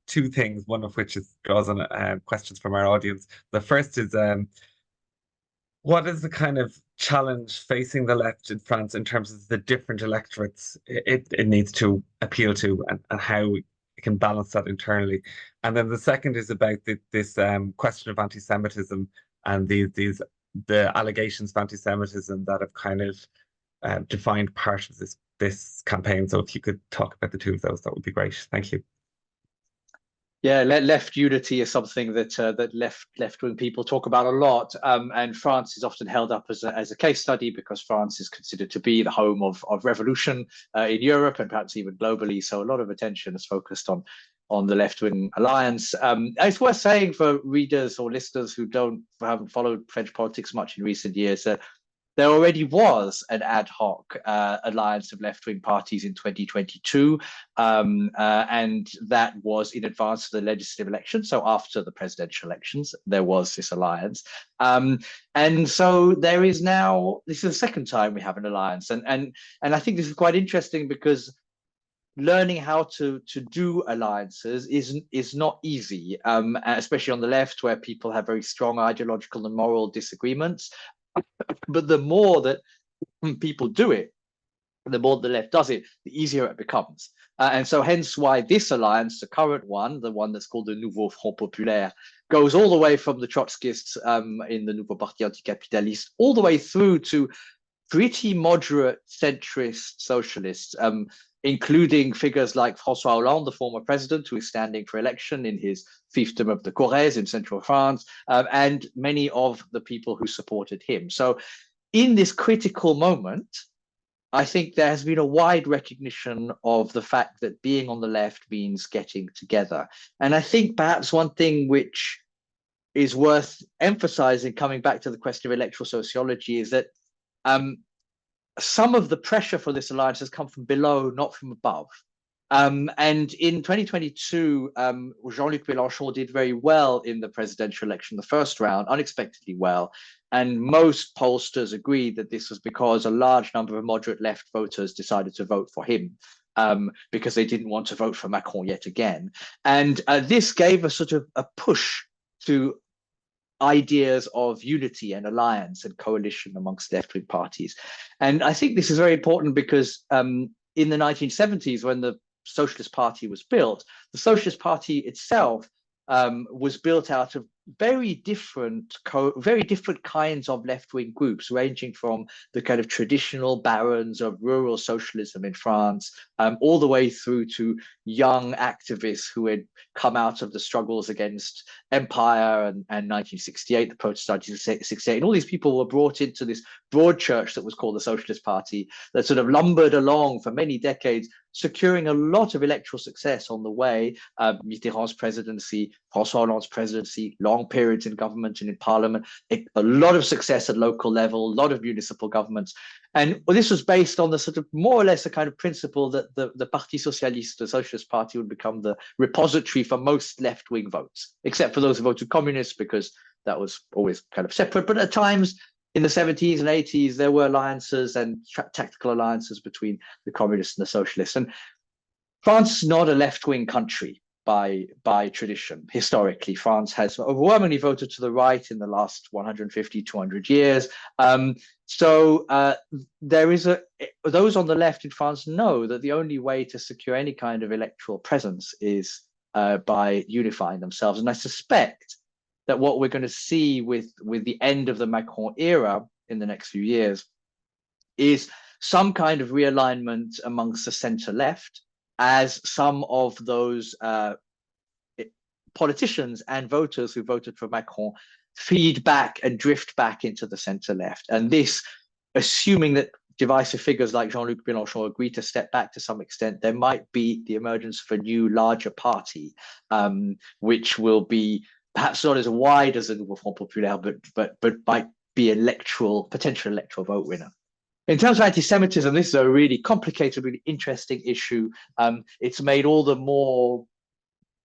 two things, one of which draws on questions from our audience. The first is what is the kind of challenge facing the left in France in terms of the different electorates it needs to appeal to, and how it can balance that internally? And then the second is about this question of anti-Semitism and the allegations of anti-Semitism that have kind of defined part of this campaign. So if you could talk about the two of those, that would be great. Thank you. Yeah, left unity is something that that left-wing people talk about a lot, and France is often held up as a case study because France is considered to be the home of revolution in Europe and perhaps even globally. So a lot of attention is focused on the left-wing alliance. It's worth saying for readers or listeners who haven't followed French politics much in recent years that there already was an ad hoc alliance of left-wing parties in 2022, and that was in advance of the legislative elections. So after the presidential elections, there was this alliance. And so there is now, this is the second time we have an alliance. And I think this is quite interesting because learning how to do alliances is not easy, especially on the left, where people have very strong ideological and moral disagreements. But the more that people do it, the more the left does it, the easier it becomes. And so hence why this alliance, the current one, the one that's called the Nouveau Front Populaire, goes all the way from the Trotskyists in the Nouveau Parti Anticapitaliste, all the way through to pretty moderate centrist socialists, including figures like François Hollande, the former president, who is standing for election in his fiefdom of the Corrèze in central France, and many of the people who supported him. So in this critical moment, I think there has been a wide recognition of the fact that being on the left means getting together. And I think perhaps one thing which is worth emphasizing, coming back to the question of electoral sociology, is that some of the pressure for this alliance has come from below, not from above. And in 2022, Jean-Luc Mélenchon did very well in the presidential election, the first round, unexpectedly well. And most pollsters agreed that this was because a large number of moderate left voters decided to vote for him because they didn't want to vote for Macron yet again. And this gave a sort of a push to ideas of unity and alliance and coalition amongst left-wing parties. And I think this is very important because in the 1970s, when the Socialist Party was built, the Socialist Party itself was built out of very different kinds of left-wing groups, ranging from the kind of traditional barons of rural socialism in France, all the way through to young activists who had come out of the struggles against empire and 1968, the protests of 1968. And all these people were brought into this broad church that was called the Socialist Party that sort of lumbered along for many decades, securing a lot of electoral success on the way. Mitterrand's presidency, François Hollande's presidency, long periods in government and in parliament, a lot of success at local level, a lot of municipal governments. And this was based on the sort of more or less a kind of principle that the Parti Socialiste, the Socialist Party, would become the repository for most left-wing votes, except for those who voted communist, because that was always kind of separate. But at times, in the 70s and 80s, there were alliances and tactical alliances between the communists and the socialists. And France is not a left-wing country by tradition. Historically, France has overwhelmingly voted to the right in the last 150, 200 years. So there is those on the left in France know that the only way to secure any kind of electoral presence is by unifying themselves. And I suspect that what we're going to see with the end of the Macron era in the next few years is some kind of realignment amongst the center left, as some of those politicians and voters who voted for Macron feed back and drift back into the center left. And this, assuming that divisive figures like Jean-Luc Mélenchon agree to step back to some extent, there might be the emergence of a new, larger party, which will be perhaps not as wide as the Nouveau Front Populaire, but might be potential electoral vote winner. In terms of anti-Semitism, this is a really complicated, really interesting issue. It's made all the more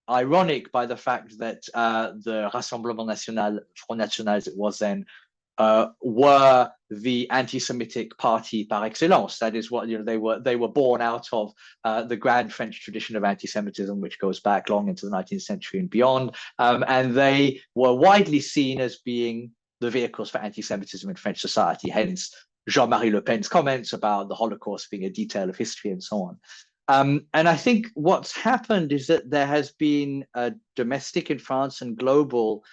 ironic by the fact that the Rassemblement National, Front National as it was then, were the anti-Semitic party par excellence. That is what they were born out of the grand French tradition of anti-Semitism, which goes back long into the 19th century and beyond. And they were widely seen as being the vehicles for anti-Semitism in French society. Hence, Jean-Marie Le Pen's comments about the Holocaust being a detail of history and so on. And I think what's happened is that there has been a domestic in France and global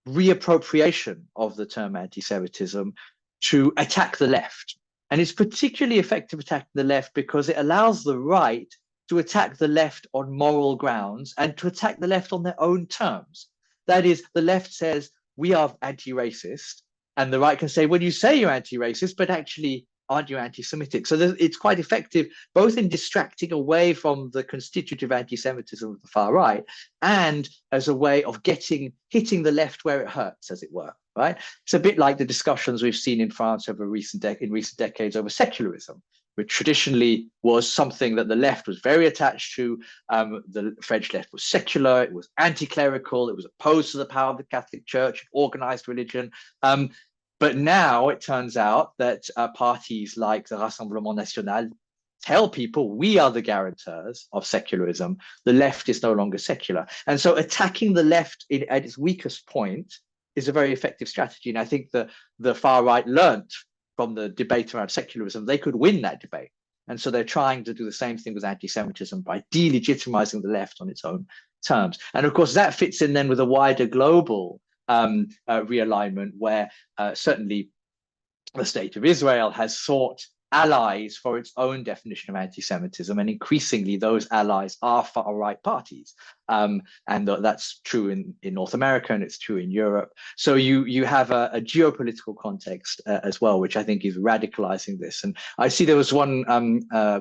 reappropriation of the term anti-Semitism to attack the left. And it's particularly effective attacking the left because it allows the right to attack the left on moral grounds and to attack the left on their own terms. That is, the left says, we are anti-racist, and the right can say, well, you say you're anti-racist, but actually, aren't you anti-Semitic? So it's quite effective, both in distracting away from the constitutive anti-Semitism of the far right, and as a way of hitting the left where it hurts, as it were. Right? It's a bit like the discussions we've seen in France over recent decades over secularism, which traditionally was something that the left was very attached to. The French left was secular, it was anti-clerical, it was opposed to the power of the Catholic Church, organized religion. But now it turns out that parties like the Rassemblement National tell people we are the guarantors of secularism. The left is no longer secular. And so attacking the left at its weakest point is a very effective strategy. And I think the far right learnt from the debate around secularism, they could win that debate. And so they're trying to do the same thing with anti-Semitism by delegitimizing the left on its own terms. And of course, that fits in then with a wider global realignment where certainly the state of Israel has sought allies for its own definition of anti-Semitism, and increasingly those allies are far-right parties, and that's true in North America, and it's true in Europe. So you have a geopolitical context as well, which I think is radicalizing this. And I see there was one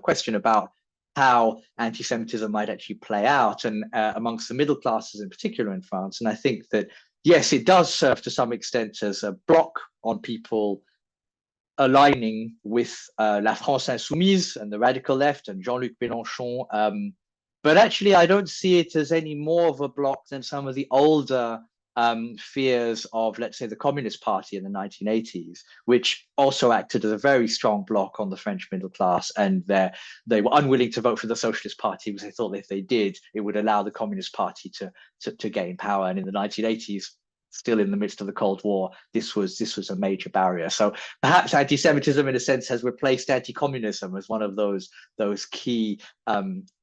question about how anti-Semitism might actually play out, and amongst the middle classes in particular in France. And I think that, yes, it does serve to some extent as a block on people aligning with La France Insoumise and the radical left and Jean-Luc Mélenchon. But actually, I don't see it as any more of a block than some of the older fears of, let's say, the Communist Party in the 1980s, which also acted as a very strong block on the French middle class. And they were unwilling to vote for the Socialist Party because they thought that if they did, it would allow the Communist Party to gain power. And in the 1980s, still in the midst of the Cold War, this was a major barrier. So perhaps anti-Semitism, in a sense, has replaced anti-communism as one of those key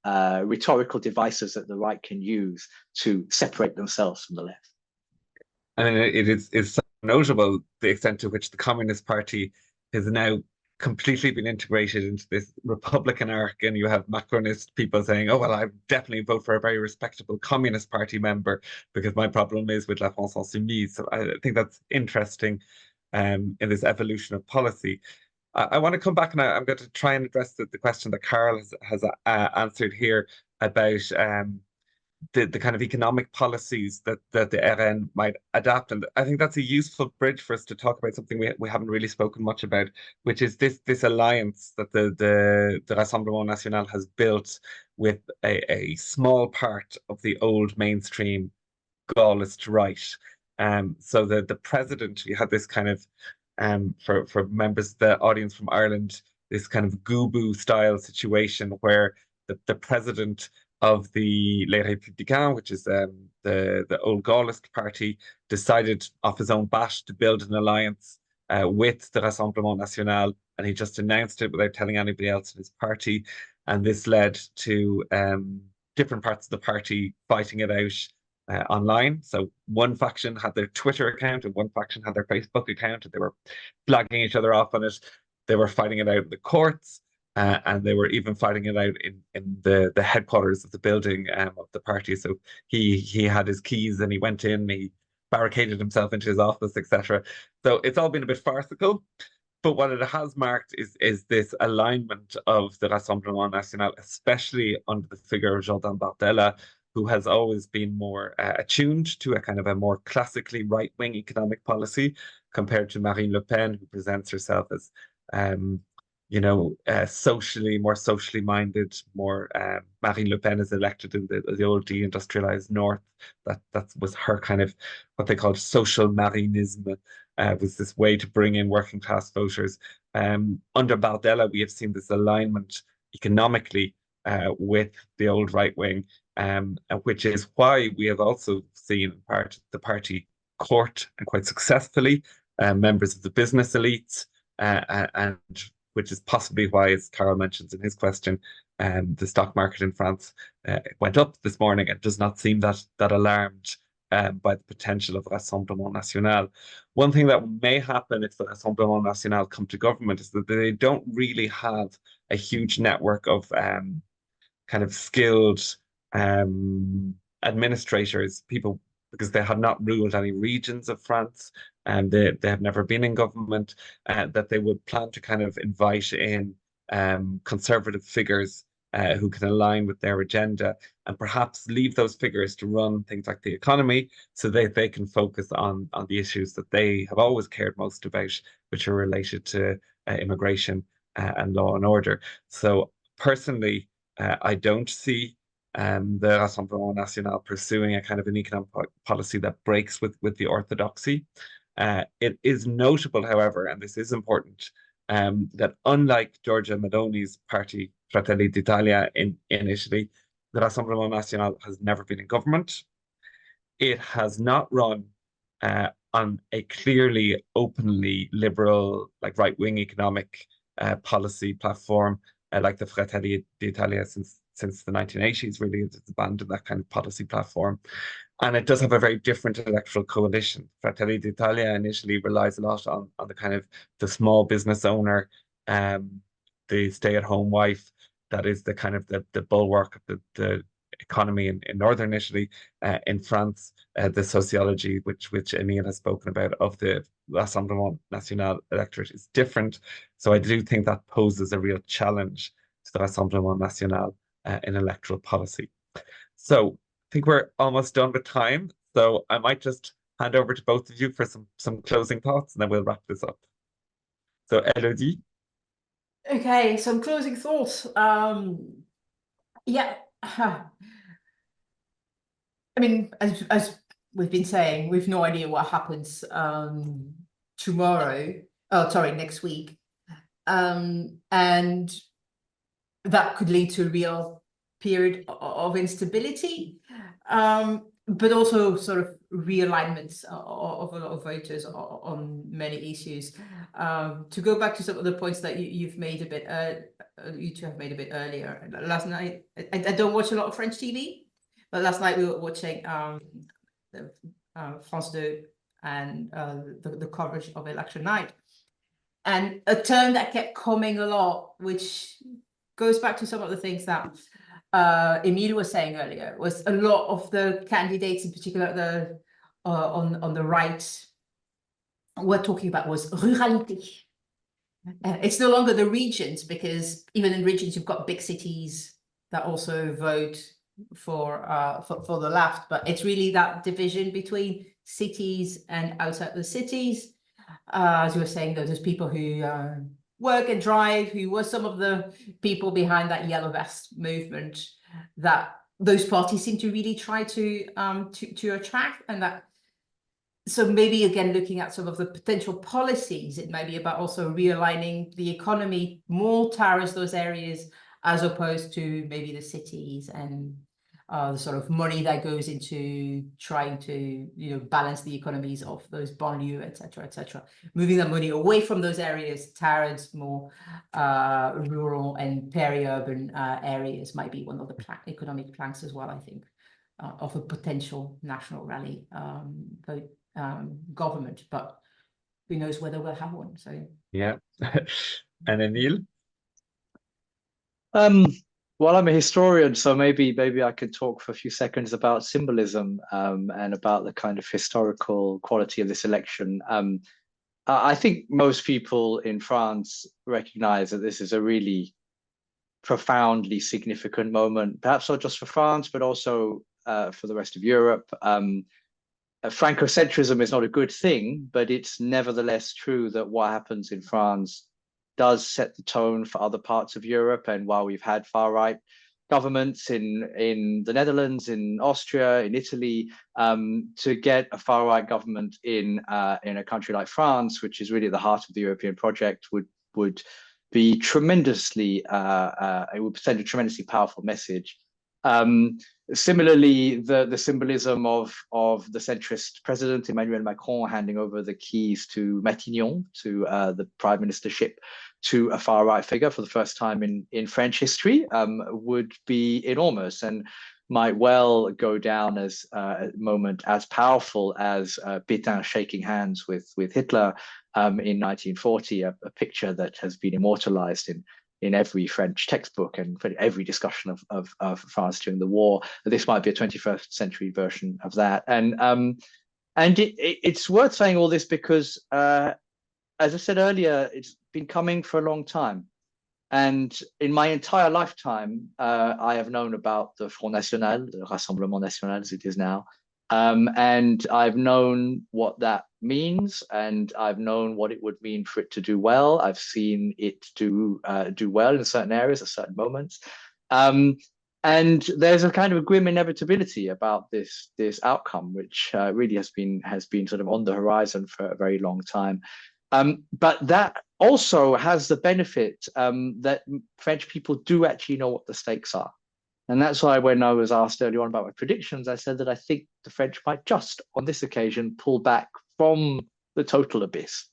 rhetorical devices that the right can use to separate themselves from the left. I mean, it's so notable the extent to which the Communist Party has now completely been integrated into this Republican arc, and you have Macronist people saying, oh, well, I definitely vote for a very respectable Communist Party member because my problem is with La France Insoumise. So I think that's interesting in this evolution of policy. I want to come back, and I'm going to try and address the question that Carl has answered here about the kind of economic policies that the RN might adapt. And I think that's a useful bridge for us to talk about something we haven't really spoken much about, which is this alliance that the Rassemblement National has built with a small part of the old mainstream Gaullist right. So the president, we had this kind of, for members of the audience from Ireland, this kind of Gubu style situation where the president of the Les Républicains, which is the old Gaullist party, decided off his own bat to build an alliance with the Rassemblement National, and he just announced it without telling anybody else in his party. And this led to different parts of the party fighting it out online. So one faction had their Twitter account and one faction had their Facebook account, and they were flagging each other off on it. They were fighting it out in the courts. And they were even fighting it out in the headquarters of the building of the party. So he had his keys and he went in, he barricaded himself into his office, etc. So it's all been a bit farcical. But what it has marked is this alignment of the Rassemblement National, especially under the figure of Jordan Bardella, who has always been more attuned to a kind of a more classically right-wing economic policy compared to Marine Le Pen, who presents herself as, more socially minded. More Marine Le Pen is elected in the old deindustrialized North. That was her kind of what they called social Marinism. Was this way to bring in working class voters. Under Bardella, we have seen this alignment economically with the old right wing, which is why we have also seen the party court, and quite successfully, members of the business elites, and which is possibly why, as Carol mentions in his question, the stock market in France went up this morning. It does not seem that alarmed by the potential of Rassemblement National. One thing that may happen if the Rassemblement National come to government is that they don't really have a huge network of kind of skilled administrators, people, because they have not ruled any regions of France, and they have never been in government, that they would plan to kind of invite in conservative figures who can align with their agenda, and perhaps leave those figures to run things like the economy, so they can focus on the issues that they have always cared most about, which are related to immigration and law and order. So personally, I don't see the Rassemblement National pursuing a kind of an economic policy that breaks with the orthodoxy. It is notable, however, and this is important, that unlike Giorgia Meloni's party, Fratelli d'Italia, in Italy, the Rassemblement National has never been in government. It has not run on a clearly, openly liberal, like right-wing economic policy platform, like the Fratelli d'Italia since the 1980s. Really, it's abandoned that kind of policy platform. And it does have a very different electoral coalition. Fratelli d'Italia initially relies a lot on the kind of the small business owner, the stay-at-home wife, that is the kind of the bulwark of the economy in northern Italy. In France, the sociology, which Emile has spoken about, of the Rassemblement National electorate is different. So I do think that poses a real challenge to the Rassemblement National in electoral policy. So I think we're almost done with time. So I might just hand over to both of you for some closing thoughts, and then we'll wrap this up. So Elodie. Okay, some closing thoughts. Yeah. I mean, as we've been saying, we've no idea what happens tomorrow. Oh, sorry, next week. And that could lead to a real period of instability, but also sort of realignments of a lot of voters on many issues. To go back to some of the points that you've made a bit, you two have made a bit earlier. Last night, I don't watch a lot of French TV, but last night we were watching France 2 and the coverage of election night. And a term that kept coming a lot, which goes back to some of the things that Emile was saying earlier, was a lot of the candidates, in particular on the right, were talking about was ruralité. It's no longer the regions, because even in regions you've got big cities that also vote for the left, but it's really that division between cities and outside the cities. As you were saying, there's people who work and drive, who were some of the people behind that yellow vest movement, that those parties seem to really try to attract. And that, so maybe again, looking at some of the potential policies, it might be about also realigning the economy more towards those areas, as opposed to maybe the cities, and the sort of money that goes into trying to, balance the economies of those banlieues, etc. Moving that money away from those areas towards more rural and peri-urban areas might be one of the economic planks as well, I think, of a potential national rally government. But who knows whether we'll have one. So yeah. And Emile? Well, I'm a historian, so maybe I could talk for a few seconds about symbolism and about the kind of historical quality of this election. I think most people in France recognize that this is a really profoundly significant moment, perhaps not just for France, but also for the rest of Europe. Francocentrism is not a good thing, but it's nevertheless true that what happens in France does set the tone for other parts of Europe. And while we've had far-right governments in the Netherlands, in Austria, in Italy, to get a far-right government in a country like France, which is really at the heart of the European project, would be tremendously, it would send a tremendously powerful message. Similarly, the symbolism of the centrist president Emmanuel Macron handing over the keys to Matignon, to the prime ministership, to a far right figure for the first time in French history, would be enormous and might well go down as a moment as powerful as Pétain shaking hands with Hitler in 1940, a picture that has been immortalized in every French textbook and every discussion of France during the war. This might be a 21st century version of that. And it's worth saying all this because, as I said earlier, it's been coming for a long time. And in my entire lifetime, I have known about the Front National, the Rassemblement National as it is now. And I've known what that means, and I've known what it would mean for it to do well. I've seen it do well in certain areas at certain moments. And there's a kind of a grim inevitability about this outcome, which really has been sort of on the horizon for a very long time. But that also has the benefit that French people do actually know what the stakes are. And that's why when I was asked earlier on about my predictions, I said that I think the French might just, on this occasion, pull back from the total abyss,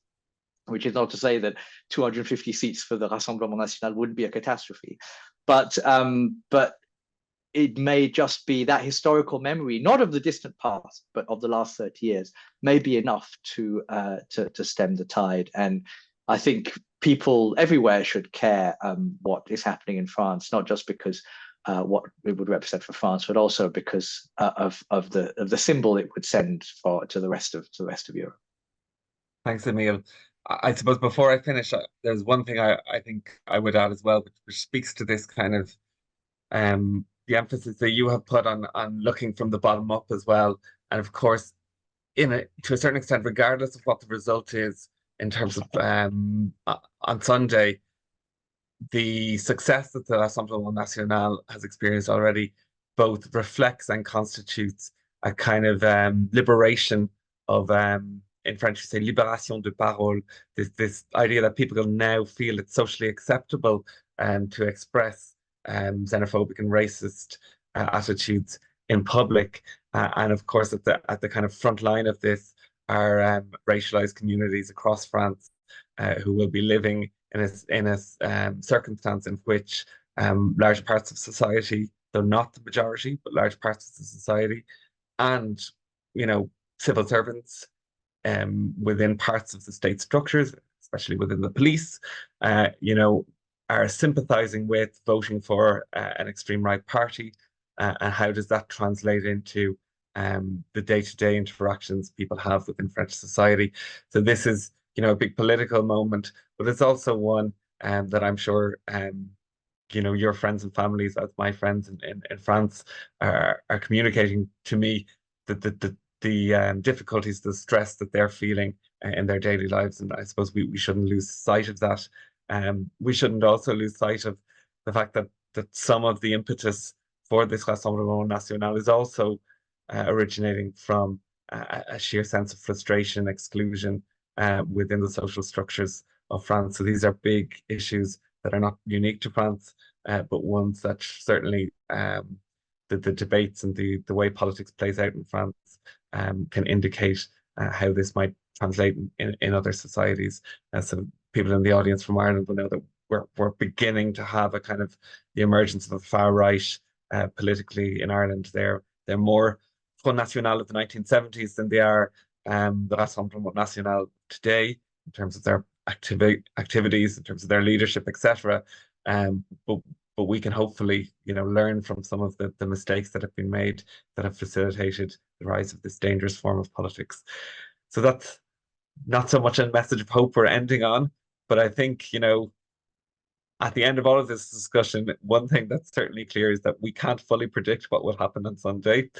which is not to say that 250 seats for the Rassemblement National wouldn't be a catastrophe. But it may just be that historical memory, not of the distant past, but of the last 30 years, may be enough to stem the tide. And I think people everywhere should care what is happening in France, not just because what it would represent for France, but also because of the symbol it would send to the rest of Europe. Thanks, Emile. I suppose before I finish, there's one thing I think I would add as well, which speaks to this kind of the emphasis that you have put on looking from the bottom up as well. And of course, to a certain extent, regardless of what the result is in terms of on Sunday, the success that the Rassemblement National has experienced already both reflects and constitutes a kind of liberation of, in French, you say libération de parole, this idea that people now feel it's socially acceptable to express xenophobic and racist attitudes in public. And of course, at the kind of front line of this are racialized communities across France who will be living in a circumstance in which large parts of society, though not the majority, but large parts of the society, and civil servants within parts of the state structures, especially within the police, are sympathizing with voting for an extreme right party, and how does that translate into the day-to-day interactions people have within French society? So this is a big political moment, but it's also one that I'm sure your friends and families, as my friends in France, are communicating to me that the difficulties, the stress that they're feeling in their daily lives, and I suppose we shouldn't lose sight of that. We shouldn't also lose sight of the fact that some of the impetus for this Rassemblement National is also originating from a sheer sense of frustration, exclusion within the social structures of France. So these are big issues that are not unique to France, but ones that certainly the debates and the way politics plays out in France can indicate how this might translate in other societies. So people in the audience from Ireland will know that we're beginning to have a kind of the emergence of the far right politically in Ireland. They're more Front National of the 1970s than they are the Rassemblement National today in terms of their activities, in terms of their leadership, etc. But we can hopefully, learn from some of the mistakes that have been made that have facilitated the rise of this dangerous form of politics. So that's not so much a message of hope we're ending on, but I think, you know, at the end of all of this discussion, one thing that's certainly clear is that we can't fully predict what will happen on Sunday.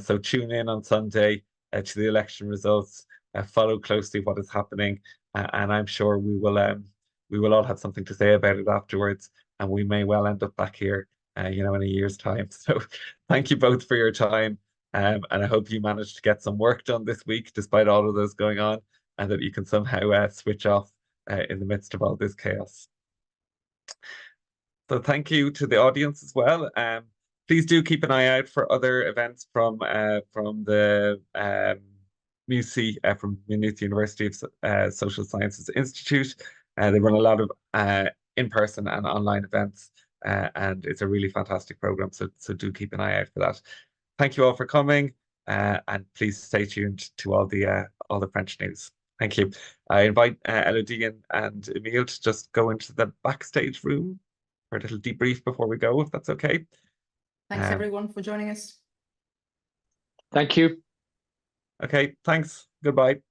So tune in on Sunday to the election results, follow closely what is happening, and I'm sure we will all have something to say about it afterwards, and we may well end up back here, you know, in a year's time. So thank you both for your time, and I hope you managed to get some work done this week, despite all of those going on, and that you can somehow switch off in the midst of all this chaos. So thank you to the audience as well. Please do keep an eye out for other events from the MUSI, from Maynooth University of Social Sciences Institute. They run a lot of in-person and online events, and it's a really fantastic program. So do keep an eye out for that. Thank you all for coming, and please stay tuned to all the French news. Thank you. I invite Elodie and Emile to just go into the backstage room for a little debrief before we go, if that's okay. Thanks everyone for joining us. Thank you. Okay, thanks. Goodbye.